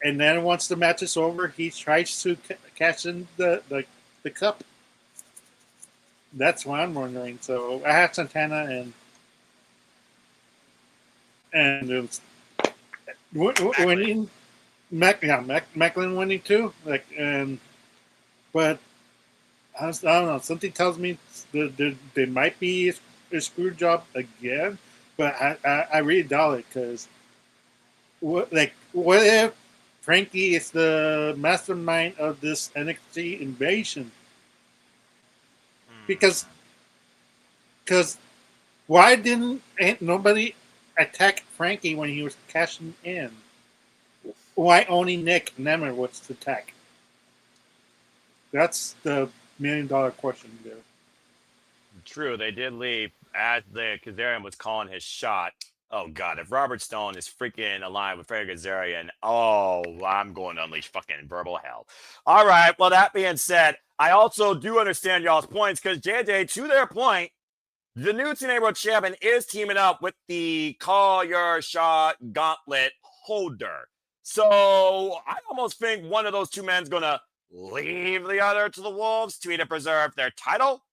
then once the match is over, he tries to catch in the cup. That's what I'm wondering. So I have Santana and it was winning. Maclin winning too. But I don't know. Something tells me they might be a screw job again. But I really doubt it, because what if Frankie is the mastermind of this NXT invasion? Because why didn't nobody attack Frankie when he was cashing in? Why only Nick Nemeth was to attack? That's the $1 million question there. True, they did leave as the Kazarian was calling his shot. Oh god, if Robert Stone is freaking aligned with Frank Kazarian, oh, I'm going to unleash fucking verbal hell. All right, well, that being said, I also do understand y'all's points, because JJ, to their point, the new TNA World Champion is teaming up with the Call Your Shot Gauntlet holder. So I almost think one of those two men's going to leave the other to the Wolves to either preserve their title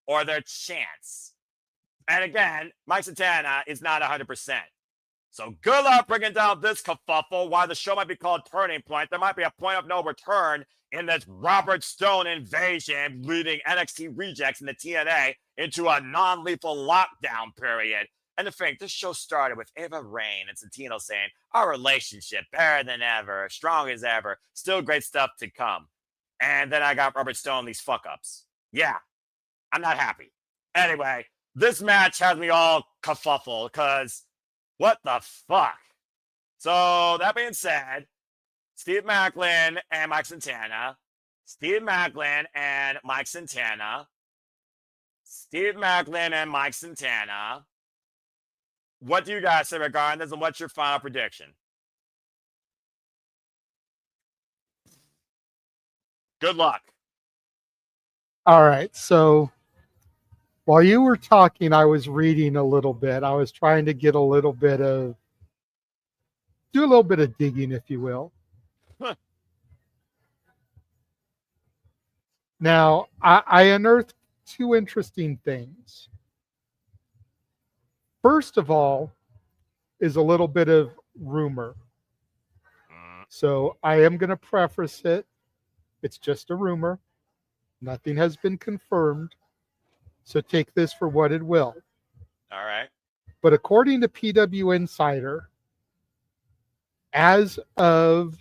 or their chance. And again, Mike Santana is not 100%. So good luck bringing down this kerfuffle. While the show might be called Turning Point, there might be a point of no return in this Robert Stone invasion, leading NXT rejects in the TNA into a non-lethal lockdown period. And to think, this show started with Ava Rain and Santino saying, our relationship, better than ever, strong as ever, still great stuff to come. And then I got Robert Stone, these fuck-ups. Yeah, I'm not happy. Anyway, this match has me all kerfuffle because what the fuck? So that being said, Steve Maclin and Mike Santana. Steve Maclin and Mike Santana. Steve Maclin and Mike Santana. What do you guys say regarding this, and what's your final prediction? Good luck. All right. So while you were talking, I was reading a little bit. I was trying to get do a little bit of digging, if you will. Huh. Now, I unearthed two interesting things. First of all, is a little bit of rumor. So I am going to preface it. It's just a rumor. Nothing has been confirmed. So take this for what it will. All right. But according to PW Insider, as of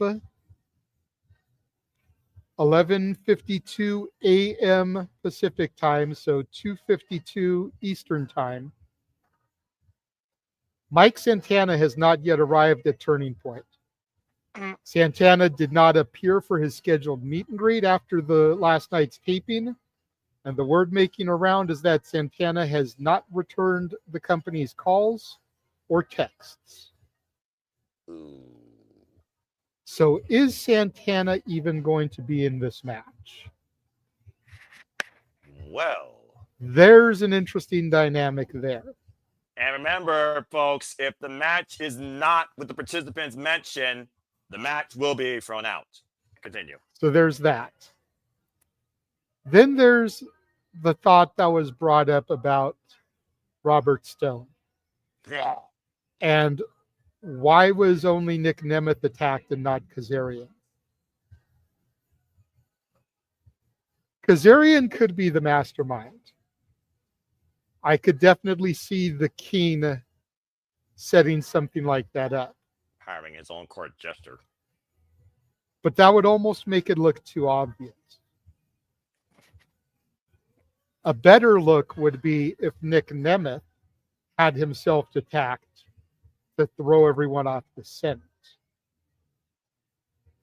11:52 a.m. Pacific time, so 2:52 Eastern time, Mike Santana has not yet arrived at Turning Point. Santana did not appear for his scheduled meet and greet after the last night's taping, and the word making around is that Santana has not returned the company's calls or texts. So is Santana even going to be in this match? Well, There's an interesting dynamic there. and remember, folks, if the match is not with the participants mentioned, the match will be thrown out. Continue. So there's that. Then there's the thought that was brought up about Robert Stone. And why was only Nick Nemeth attacked and not Kazarian? Kazarian could be the mastermind. I could definitely see the King setting something like that up. Hiring his own court jester. But that would almost make it look too obvious. A better look would be if Nick Nemeth had himself attacked to throw everyone off the scent.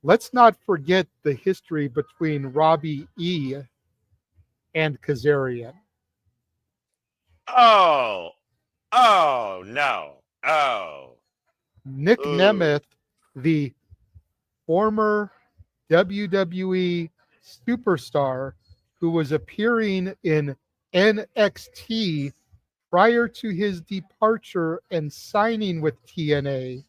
Let's not forget the history between Robbie E. and Kazarian. Oh no. Oh. Nick Nemeth, the former WWE superstar who was appearing in NXT prior to his departure and signing with TNA,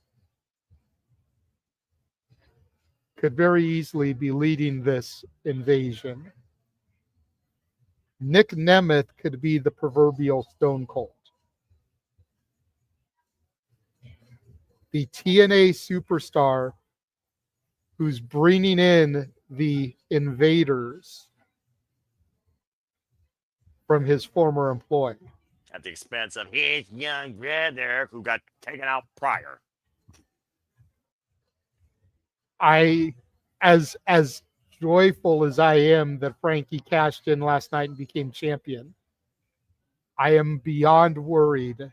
could very easily be leading this invasion. Nick Nemeth could be the proverbial Stone Cold. The TNA superstar who's bringing in the invaders from his former employer. At the expense of his young brother who got taken out prior. As joyful as I am that Frankie cashed in last night and became champion, I am beyond worried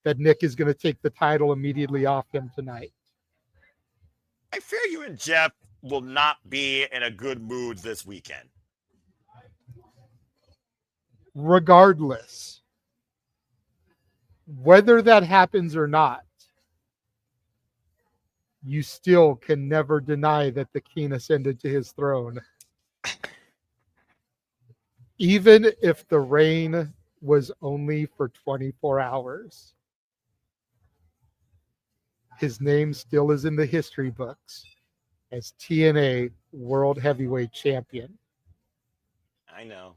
that Nick is going to take the title immediately off him tonight. I fear you and Jeff will not be in a good mood this weekend. Regardless, whether that happens or not, you still can never deny that the king ascended to his throne. Even if the reign was only for 24 hours, his name still is in the history books as TNA World Heavyweight Champion. I know.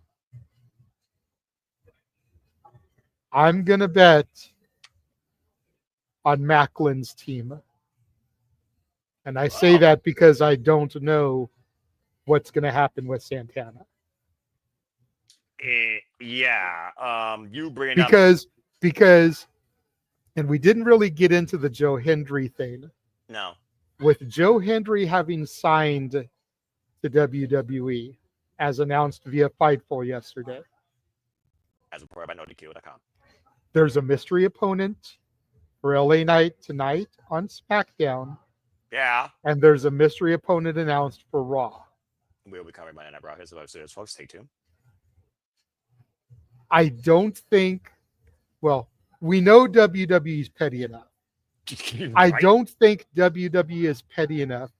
I'm going to bet on Maclin's team. And I say that because I don't know what's going to happen with Santana. You bring because, and we didn't really get into the Joe Hendry thing. No. With Joe Hendry having signed to WWE, as announced via Fightful yesterday. as reported by NoDQ.com. There's a mystery opponent for LA Knight tonight on SmackDown, Yeah. and there's a mystery opponent announced for Raw. We'll be covering Monday Night Raw. Here's the website, folks. Stay tuned. I don't think, well, we know WWE's petty enough. I Right? don't think WWE is petty enough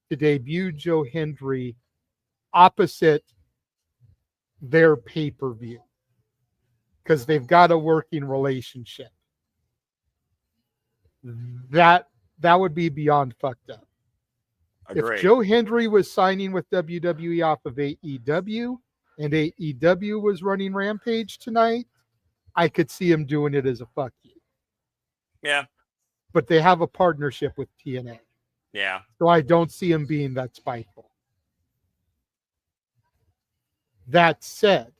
to debut Joe Hendry opposite their pay-per-view because they've got a working relationship. That would be beyond fucked up. Agreed. If Joe Hendry was signing with WWE off of AEW and AEW was running Rampage tonight, I could see him doing it as a fuck you. Yeah. But they have a partnership with TNA. Yeah. So I don't see him being that spiteful. That said,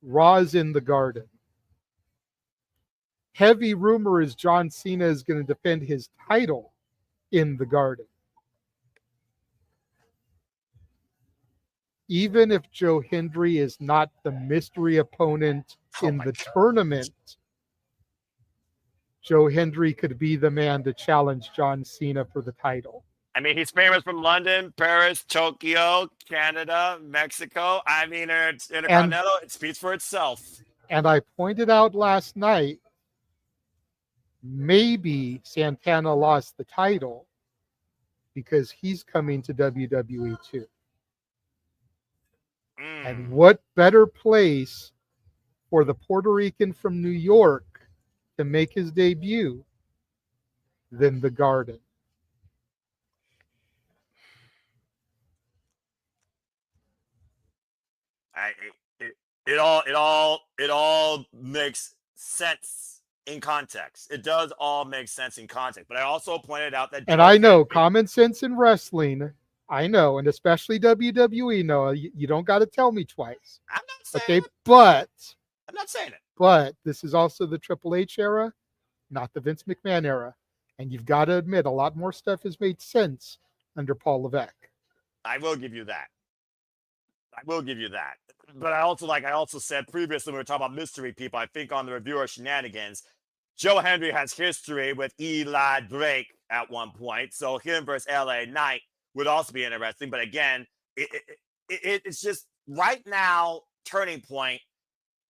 Raw's in the Garden. Heavy rumor is John Cena is going to defend his title in the Garden. Even if Joe Hendry is not the mystery opponent in the tournament, Joe Hendry could be the man to challenge John Cena for the title. I mean, he's famous from London, Paris, Tokyo, Canada, Mexico. I mean, it's Intercontinental. It speaks for itself. And I pointed out last night, maybe Santana lost the title because he's coming to WWE too. And what better place for the Puerto Rican from New York to make his debut than the Garden? It all makes sense in context. It does all make sense in context. But I also pointed out that, and I know common sense in wrestling. I know, and especially WWE. No, you don't got to tell me twice. I'm not saying Okay, it. but I'm not saying it. But this is also the Triple H era, not the Vince McMahon era. And you've got to admit, a lot more stuff has made sense under Paul Levesque. I will give you that. But I also said previously when we were talking about mystery people, I think on the reviewer shenanigans, Joe Hendry has history with Eli Drake at one point. So him versus LA Knight would also be interesting. But again, it's just right now, turning point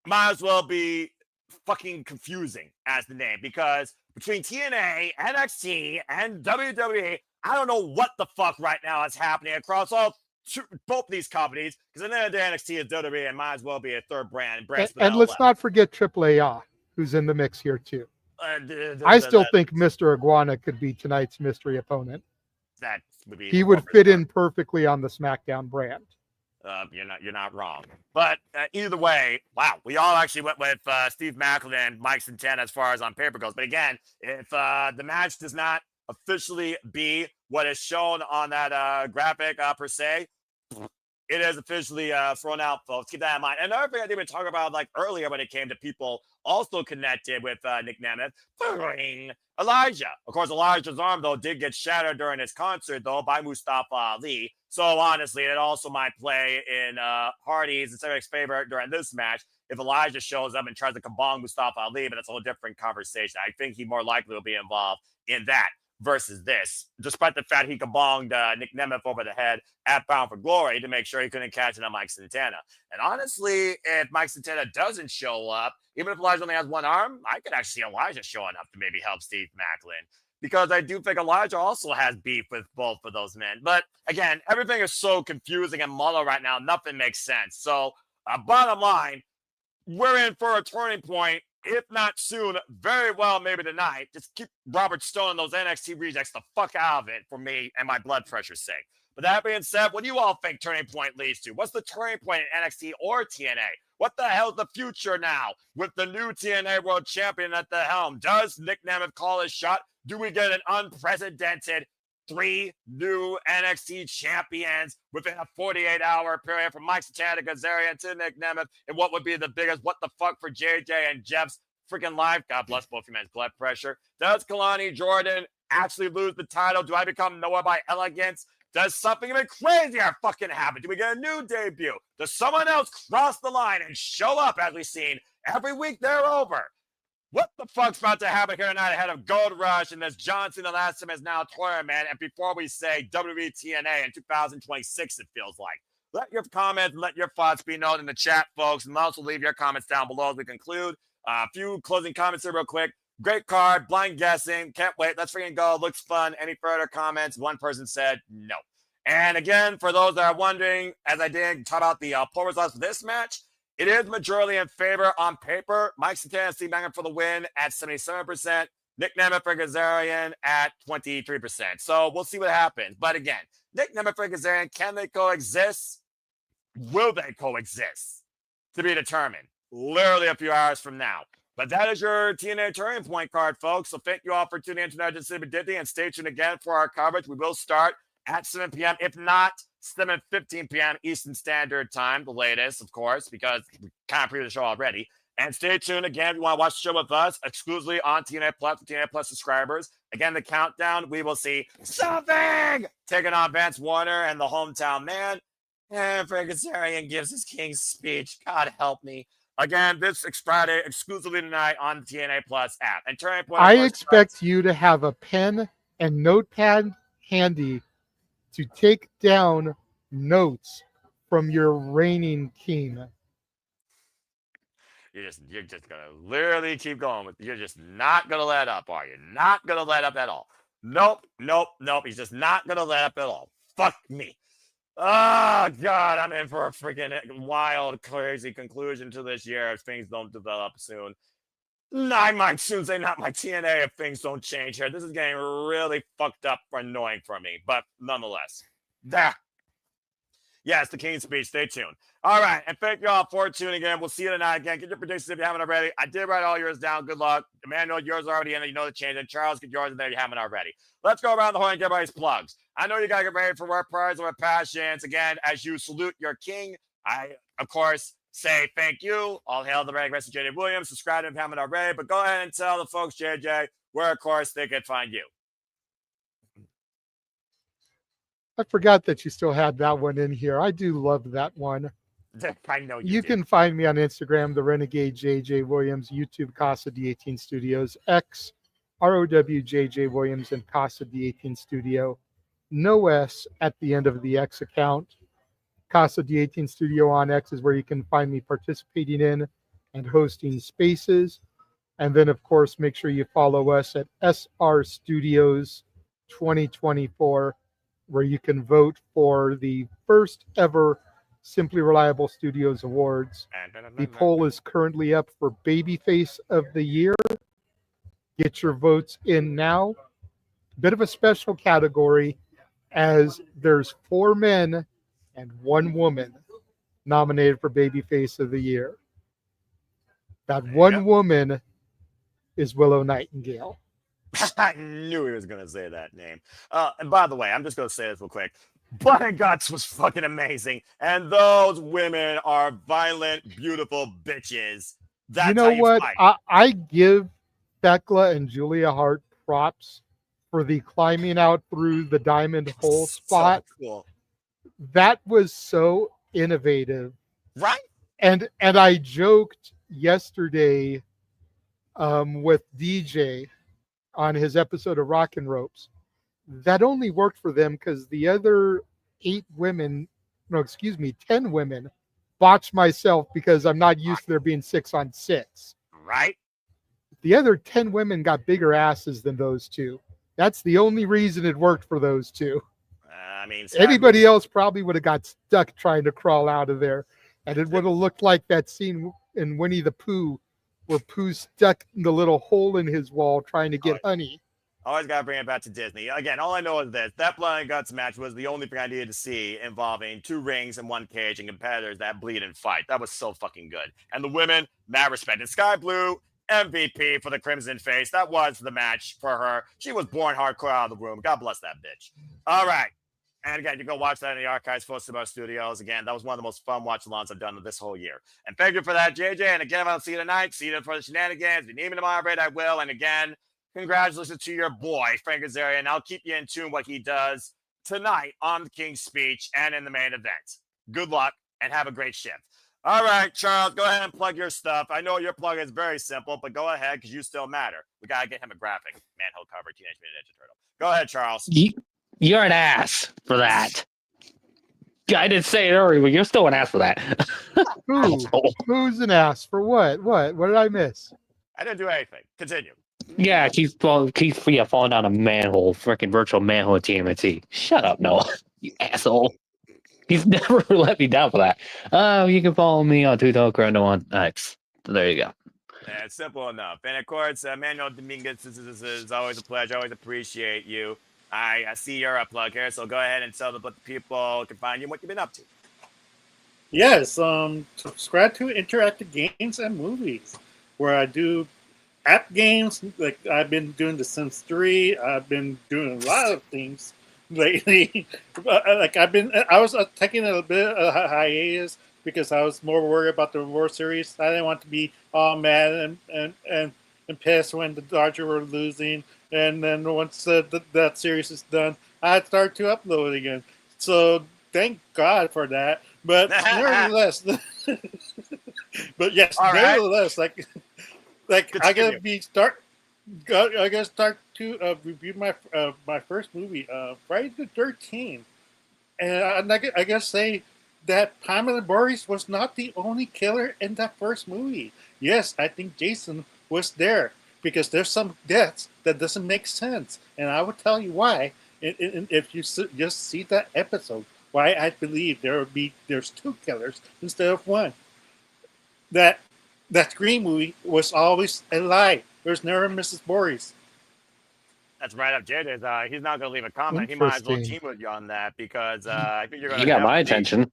might as well be fucking confusing as the name, because between TNA, NXT, and WWE, I don't know what the fuck right now is happening across both these companies, because at the end of the day, NXT is WWE and might as well be a third brand. And let's not forget AAA, who's in the mix here too. I still think Mr. Iguana could be tonight's mystery opponent. That would be. He would fit in perfectly on the SmackDown brand. You're not wrong. But either way, wow, we all actually went with Steve Maclin and Mike Santana as far as on paper goes. But again, if the match does not officially be what is shown on that graphic per se, it is officially thrown out, folks. Keep that in mind. Another thing I didn't even talk about like earlier when it came to people also connected with Nick Nemeth, Elijah. Of course, Elijah's arm, though, did get shattered during his concert, though, by Mustafa Ali. So, honestly, it also might play in Hardy's and Cedric's favor during this match if Elijah shows up and tries to kabong Mustafa Ali, but that's a whole different conversation. I think he more likely will be involved in that versus this, despite the fact he kabonged Nick Nemeth over the head at Bound for Glory to make sure he couldn't catch it on Mike Santana. And honestly, if Mike Santana doesn't show up, even if Elijah only has one arm, I could actually see Elijah showing up to maybe help Steve Maclin, because I do think Elijah also has beef with both of those men. But again, everything is so confusing and muddled right now. Nothing makes sense. So bottom line, we're in for a turning point. If not soon, very well maybe tonight. Just keep Robert Stone and those NXT rejects the fuck out of it for me and my blood pressure's sake. But that being said, what do you all think turning point leads to? What's the turning point in NXT or TNA? What the hell's the future now with the new TNA World Champion at the helm? Does Nick Nemeth call his shot? Do we get an unprecedented 3 new NXT champions within a 48-hour period from Mike Santana, Kazarian to Nick Nemeth, and what would be the biggest what the fuck for JJ and Jeff's freaking life? God bless both your men's blood pressure. Does Kalani Jordan actually lose the title? Do I become Noah by elegance? Does something even crazier fucking happen? Do we get a new debut? Does someone else cross the line and show up as we've seen Every week they're over. What the fuck's about to happen here tonight ahead of Gold Rush and this John Cena Last Time Is Now tournament? And before we say WWE TNA in 2026, it feels like. Let your comments, let your thoughts be known in the chat, folks. And also leave your comments down below as we conclude. A few closing comments here real quick. Great card, blind guessing. Can't wait. Let's freaking go. Looks fun. Any further comments? One person said no. And again, for those that are wondering, as I did talk about the poll results for this match, it is majority in favor on paper. Mike Santana, Steve Mangan for the win at 77%. Nick Nemeth for Kazarian at 23%. So we'll see what happens. But again, Nick Nemeth for Kazarian, can they coexist? Will they coexist? To be determined. Literally a few hours from now. But that is your TNA Turning Point card, folks. So thank you all for tuning in tonight to City Disney, and stay tuned again for our coverage. We will start at 7 p.m. If not, 7:15 p.m. Eastern Standard Time, the latest, of course, because we kind of previewed the show already. And stay tuned again if you want to watch the show with us, exclusively on TNA Plus for TNA Plus subscribers. Again, the countdown, we will see something taking on Vance Warner and the hometown man. And Frank Kazarian gives his King's speech. God help me. Again, this Friday, exclusively tonight on the TNA Plus app. And Turning Point, I expect you to have a pen and notepad handy to take down notes from your reigning king. You're just gonna literally keep going with. You're just not gonna let up, are you? Not gonna let up at all. Nope. He's just not gonna let up at all. Fuck me. Oh, God, I'm in for a freaking wild, crazy conclusion to this year if things don't develop soon. I might soon say not my TNA if things don't change here. This is getting really fucked up for annoying for me, but nonetheless. There. Yes, the King's speech. Stay tuned. All right, and thank you all for tuning in. We'll see you tonight again. Get your predictions if you haven't already. I did write all yours down. Good luck. Emmanuel, yours already in there. You know the change. And Charles, get yours in there. You haven't already. Let's go around the horn and get everybody's plugs. I know you got to get ready for work priorities and work passions. Again, as you salute your king, I, of course, say thank you. All hail the rest of JJ Williams. Subscribe if you haven't already. But go ahead and tell the folks, JJ, where, of course, they can find you. I forgot that you still had that one in here. I do love that one. I know you can find me on Instagram, the Renegade JJ Williams, YouTube Casa D18 Studios, X ROWJJ Williams, and Casa D18 Studio. No S at the end of the X account. Casa D18 Studio on X is where you can find me participating in and hosting spaces. And then, of course, make sure you follow us at SR Studios 2024, where you can vote for the first ever Simply Reliable Studios Awards. The poll is currently up for Babyface of the Year. Get your votes in now. Bit of a special category, as there's 4 men and 1 woman nominated for Babyface of the Year. That one woman is Willow Nightingale. I knew he was going to say that name. And by the way, I'm just going to say this real quick. Blood and Guts was fucking amazing. And those women are violent, beautiful bitches. That's you know what? I give Thekla and Julia Hart props for the climbing out through the diamond hole spot. So cool. That was so innovative. Right? And I joked yesterday with DJ on his episode of Rock and Ropes. That only worked for them because the other 10 women botched myself because I'm not used to there being 6-on-6. Right? The other 10 women got bigger asses than those 2. That's the only reason it worked for those 2. I mean, anybody else probably would have got stuck trying to crawl out of there. And it would have looked like that scene in Winnie the Pooh where Pooh's stuck in the little hole in his wall trying to get honey. Always got to bring it back to Disney. Again, all I know is this. That Blood and Guts match was the only thing I needed to see involving 2 rings and 1 cage and competitors that bleed and fight. That was so fucking good. And the women, mad respect. And Sky Blue, MVP for the Crimson Face. That was the match for her. She was born hardcore out of the room. God bless that bitch. All right. And again, you can go watch that in the archives for Sumo Studios. Again, that was one of the most fun watch-alongs I've done this whole year. And thank you for that, JJ. And again, I'll see you tonight. See you for the shenanigans. If you need me tomorrow, I will. And again, congratulations to your boy, Frank Kazarian. I'll keep you in tune what he does tonight on the King's Speech and in the main event. Good luck and have a great shift. All right, Charles, go ahead and plug your stuff. I know your plug is very simple, but go ahead because you still matter. We got to get him a graphic. Manhole cover, Teenage Mutant Ninja Turtle. Go ahead, Charles. You're an ass for that. I didn't say it earlier, but you're still an ass for that. Who's an ass for what? What did I miss? I didn't do anything. Continue. Yeah, keep falling down a manhole, freaking virtual manhole at TMNT. Shut up, Noah. You asshole. He's never let me down for that. You can follow me on Tuto on X. So there you go. Yeah, it's simple enough. And of course, Manuel Dominguez, this is always a pleasure. I always appreciate you. I see you're a plug here, so go ahead and tell the people can find you and what you've been up to. Yes, subscribe to Interactive Games and Movies, where I do app games. Like I've been doing The Sims 3. I've been doing a lot of things lately. I was taking a bit of a hiatus because I was more worried about the World Series. I didn't want to be all mad and pissed when the Dodgers were losing. And then once that series is done, I started to upload again. So thank God for that. But nevertheless, nevertheless, like I gotta start to review my first movie, Friday the 13th, and I gotta say that Pamela Voorhees was not the only killer in that first movie. Yes, I think Jason was there because there's some deaths that doesn't make sense, and I will tell you why. If you just see that episode, why I believe there's two killers instead of one. That Scream movie was always a lie. There's never Mrs. Voorhees. That's right up JJ's. He's not going to leave a comment. He might as well team with you on that because I think you're going to. You got my attention.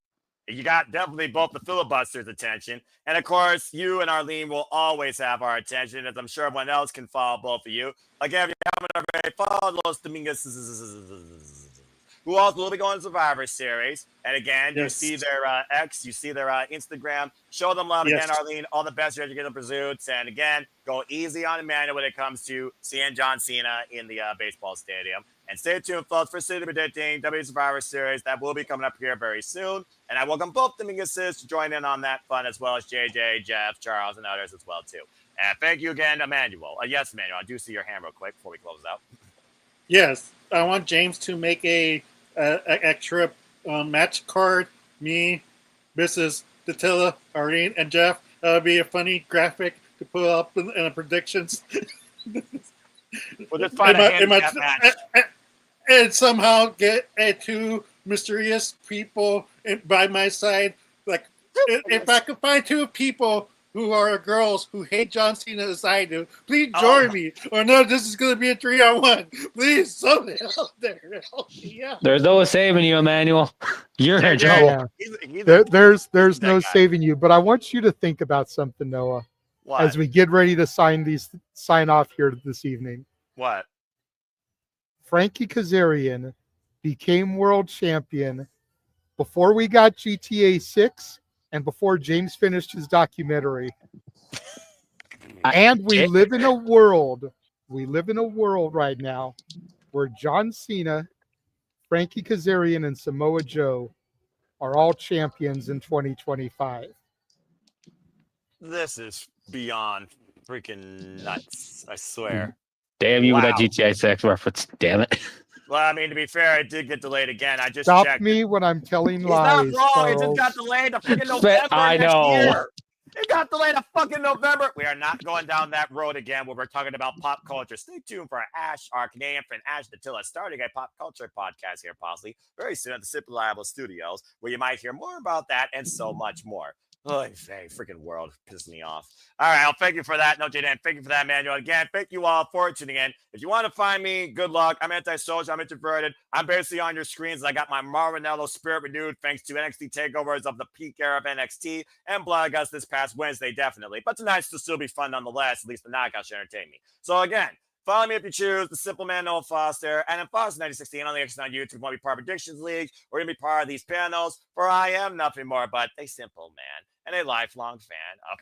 You got definitely both the filibusters' attention. And of course, you and Arlene will always have our attention, as I'm sure everyone else can follow both of you. Again, if you haven't already, follow Los Domingos, who also will be going to Survivor Series. And again, you see their X, you see their Instagram. Show them love again, Arlene. All the best educational pursuits. And again, go easy on Amanda when it comes to seeing John Cena in the baseball stadium. And stay tuned, folks, for City Predicting W Survivor Series. That will be coming up here very soon. And I welcome both Dominguez's to join in on that fun, as well as JJ, Jeff, Charles, and others as well, too. And thank you again, Emmanuel. Yes, Emmanuel, I do see your hand real quick before we close out. Yes, I want James to make a extra match card. Me, Mrs. Datilla, Arlene, and Jeff. That would be a funny graphic to put up in the predictions. We'll just find a handicap match. And somehow get two mysterious people by my side. Like, if I could find two people who are girls who hate John Cena as I do, please join me. Or no, this is going to be a 3-on-1. Please, somebody out there help me out. There's no saving you, Emmanuel. You're a joke. There's no saving you. But I want you to think about something, Noah, as we get ready to sign off here this evening. What? Frankie Kazarian became world champion before we got GTA 6 and before James finished his documentary. And we live in a world right now where John Cena, Frankie Kazarian, and Samoa Joe are all champions in 2025. This is beyond freaking nuts, I swear. Damn you with that GTA 6 reference, damn it. Well, I mean, to be fair, it did get delayed again. I just Stop checked. me when I'm telling He's lies. not wrong. It Charles. just got delayed to freaking November I know. next year. It got delayed to fucking November. We are not going down that road again where we're talking about pop culture. Stay tuned for our Canadian friend Ash Datilla starting a pop culture podcast here, possibly very soon at the Sip Reliable Studios, where you might hear more about that and so much more. Oh, freaking world pissed me off. All right, I'll thank you for that. No, Jaden, thank you for that, Manuel. Again, thank you all for tuning in. If you want to find me, good luck. I'm antisocial. I'm introverted. I'm basically on your screens. I got my Marinello spirit renewed thanks to NXT takeovers of the peak era of NXT and Blood Guts this past Wednesday, definitely. But tonight's will still be fun nonetheless. At least the knockout should entertain me. So again, follow me if you choose, the Simple Man Noah Foster, and in Foster 9016 on the X on YouTube. Want to be part of Predictions League or be part of these panels? For I am nothing more but a simple man and a lifelong fan of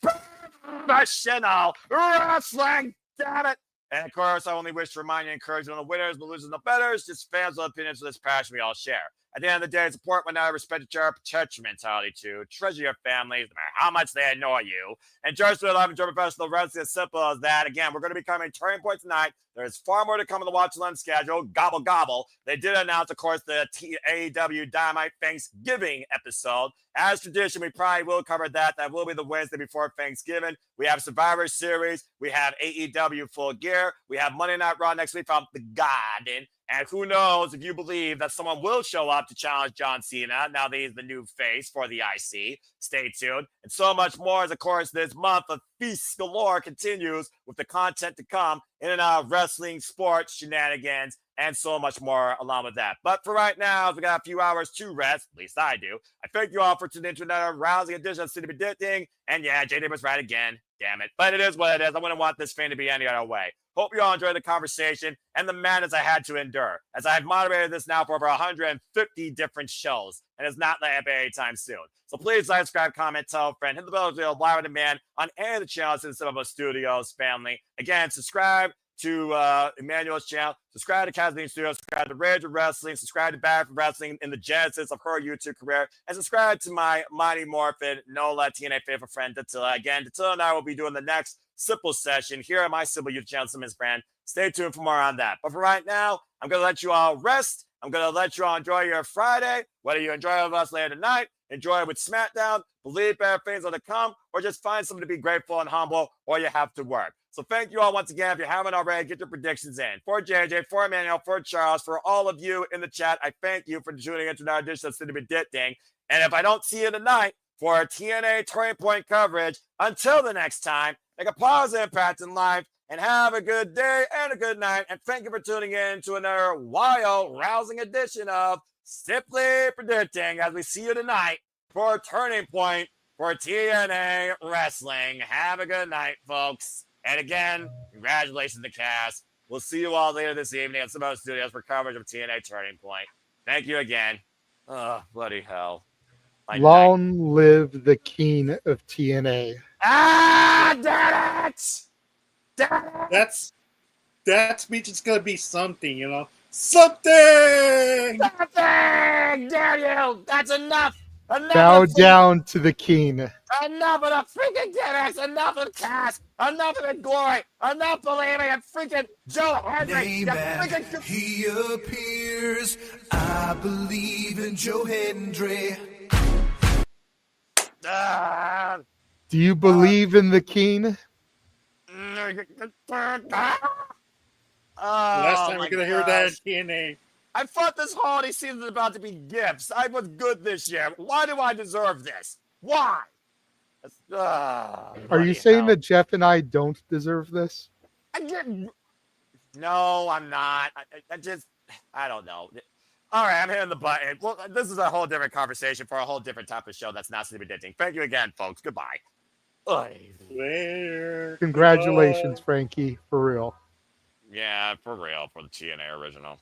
professional wrestling. Damn it! And of course, I only wish to remind you and encourage you on the winners, the losers, and the betters, just fans of opinions of this passion we all share. At the end of the day, support one another, respect each other, protect your mentality too, treasure your families, no matter how much they annoy you, and just to love and enjoy professional wrestling. As simple as that. Again, we're going to be coming Turning Point tonight. There's far more to come on the Watch Alone schedule. Gobble, gobble. They did announce, of course, the AEW Dynamite Thanksgiving episode. As tradition, we probably will cover that. That will be the Wednesday before Thanksgiving. We have Survivor Series. We have AEW Full Gear. We have Monday Night Raw next week from The Garden. And who knows if you believe that someone will show up to challenge John Cena now that he's the new face for the IC. Stay tuned. And so much more as, of course, this month of feasts galore continues with the content to come in and out of wrestling, sports, shenanigans, and so much more along with that. But for right now, we got a few hours to rest. At least I do. I thank you all for tuning in to another rousing edition of City Predicting. And yeah, JD was right again. Damn it. But it is what it is. I wouldn't want this thing to be any other way. Hope you all enjoyed the conversation and the madness I had to endure, as I've moderated this now for over 150 different shows, and it's not letting up anytime soon. So please like, subscribe, comment, tell a friend, hit the bell to be live on demand on any of the channels in Cinema Studios family. Again, subscribe to Emmanuel's channel, subscribe to Kazarian Studios, subscribe to Rage of Wrestling, subscribe to Bad for Wrestling in the genesis of her YouTube career, and subscribe to my Mighty Morphin, Nola, TNA favorite friend, Dattila. Again, Dattila and I will be doing the next Simple session here on my Simple YouTube channel, Simmons Brand. Stay tuned for more on that. But for right now, I'm going to let you all rest. I'm going to let you all enjoy your Friday, whether you enjoy it with us later tonight, enjoy it with SmackDown, believe better things are to come, or just find something to be grateful and humble, or you have to work. So thank you all once again. If you haven't already, get your predictions in. For JJ, for Emmanuel, for Charles, for all of you in the chat, I thank you for tuning into another edition of City Predicting. And if I don't see you tonight for our TNA Turning Point coverage, until the next time, make a positive impact in life and have a good day and a good night. And thank you for tuning in to another wild, rousing edition of Simply Predicting as we see you tonight for Turning Point for TNA Wrestling. Have a good night, folks. And again, congratulations to the cast. We'll see you all later this evening at Cinema Studios for coverage of TNA Turning Point. Thank you again. Oh, bloody hell. Long live the king of TNA. Ah, damn it! Damn it! That speech is gonna be something, you know. Something! Something! Damn you! That's enough! Enough Bow of down to the king. Enough of the freaking gimmicks! Enough of cast! Enough of the glory! Enough believing in freaking Joe Hendry! Amen. He appears. I believe in Joe Hendry. Do you believe in the king? Last time we're going to hear that in TNA. I thought this holiday season was about to be gifts. I was good this year. Why do I deserve this? Why? Are you saying that Jeff and I don't deserve this? I didn't. No, I'm not. I don't know. All right, I'm hitting the button. Well, this is a whole different conversation for a whole different type of show that's not City Predicting. Thank you again, folks. Goodbye. Congratulations, Frankie, for real. Yeah, for real, for the TNA original.